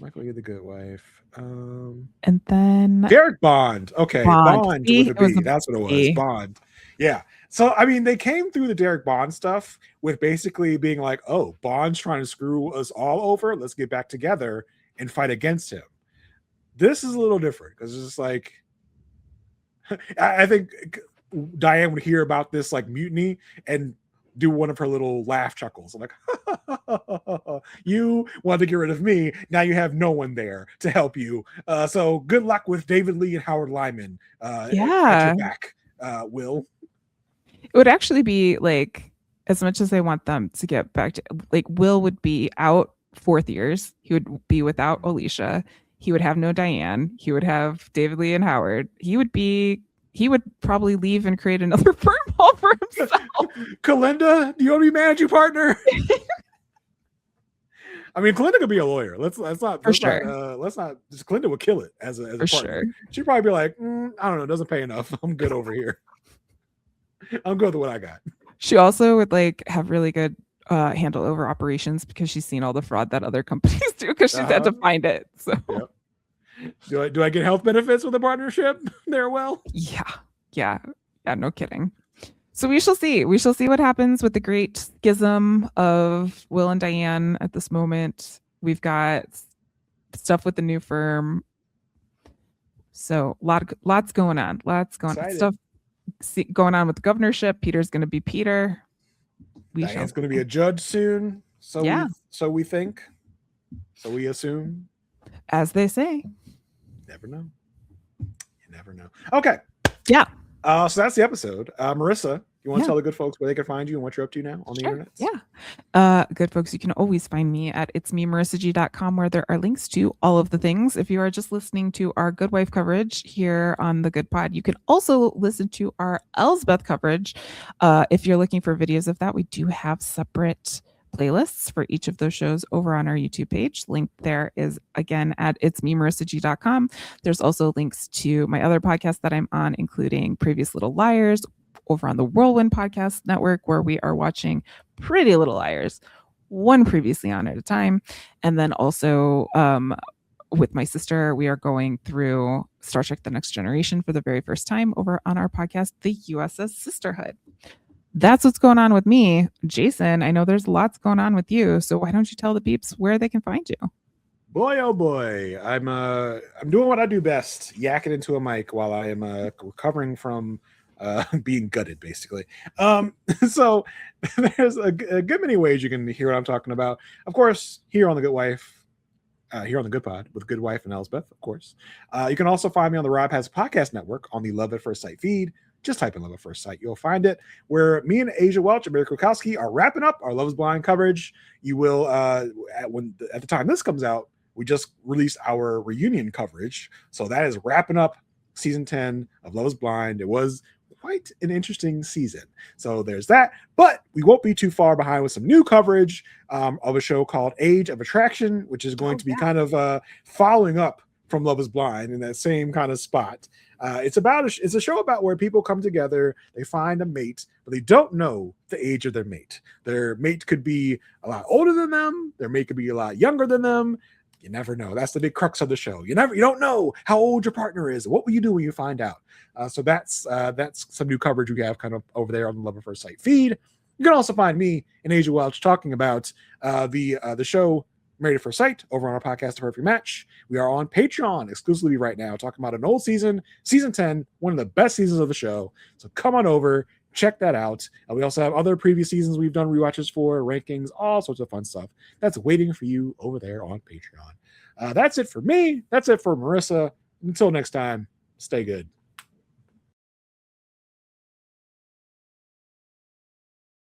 A: Michael Ealy, The Good Wife.
B: And then
A: Derek Bond. Okay, Bond with a B. That's what it was. Bond. Yeah. So I mean, they came through the Derek Bond stuff with basically being like, "Oh, Bond's trying to screw us all over. Let's get back together and fight against him." This is a little different because it's just like I think Diane would hear about this like mutiny and do one of her little laugh chuckles. I'm like, you wanted to get rid of me. Now you have no one there to help you. So good luck with David Lee and Howard Lyman. At your back, Will.
B: It would actually be like, as much as I want them to get back to, like, Will would be out 4th years. He would be without Alicia. He would have no Diane. He would have David Lee and Howard. He would probably leave and create another firm all for himself.
A: Kalinda, do you want to be managing partner? I mean, Kalinda could be a lawyer. Let's not. Kalinda would kill it as a partner. Sure. She'd probably be like, I don't know, it doesn't pay enough. I'm good over here. I'm good with what I got. She
B: also would like have really good handle over operations because she's seen all the fraud that other companies do because she's had to find it. So
A: do I get health benefits with a partnership there? Well,
B: yeah, no kidding. So we shall see what happens with the great schism of Will and Diane at this moment. We've got stuff with the new firm, so lots going on. Stuff going on with the governorship. Peter's going to be Peter.
A: Diane's going to be a judge soon. So we think. So we assume.
B: As they say.
A: Never know. You never know. Okay.
B: Yeah.
A: So that's the episode. Marissa, you You want to tell the good folks where they can find you and what you're up to now on the internet?
B: Yeah. Good folks, you can always find me at itsmemarissag.com, where there are links to all of the things. If you are just listening to our Good Wife coverage here on the Good Pod, you can also listen to our Elsbeth coverage. If you're looking for videos of that, we do have separate playlists for each of those shows over on our YouTube page. Link there is again at itsmemarissag.com. There's also links to my other podcasts that I'm on, including Previous Little Liars over on the Whirlwind Podcast Network, where we are watching Pretty Little Liars, one previously on at a time. And then also with my sister, we are going through Star Trek The Next Generation for the very first time over on our podcast, The USS Sisterhood. That's what's going on with me. Jason, I know there's lots going on with you, so why don't you tell the peeps where they can find you?
A: Boy, oh boy, I'm doing what I do best, yakking into a mic while I am recovering from being gutted, basically. So there's a good many ways you can hear what I'm talking about. Of course, here on The Good Wife, here on the Good Pod with Good Wife and Elsbeth, of course. You can also find me on the Rob Has Podcast Network on the Love at First Sight feed. Just type in Love at First Sight. You'll find it, where me and Asia Welch and Mary Krakowski are wrapping up our Love is Blind coverage. You will, at the time this comes out, we just released our reunion coverage. So that is wrapping up season 10 of Love is Blind. It was quite an interesting season. So there's that. But we won't be too far behind with some new coverage of a show called Age of Attraction, which is going to be kind of following up from Love is Blind in that same kind of spot. It's a show about where people come together, they find a mate, but they don't know the age of their mate. Their mate could be a lot older than them. Their mate could be a lot younger than them. You never know. That's the big crux of the show. You don't know how old your partner is. What will you do when you find out? So that's some new coverage we have kind of over there on the Love at First Sight feed. You can also find me and Asia Welch talking about the show Married at First Sight over on our podcast, The Perfect Match. We are on Patreon exclusively right now, talking about an old season 10, one of the best seasons of the show. So come on over, check that out. We also have other previous seasons we've done rewatches for, rankings, all sorts of fun stuff that's waiting for you over there on Patreon. That's it for me. That's it for Marissa. Until next time, stay good.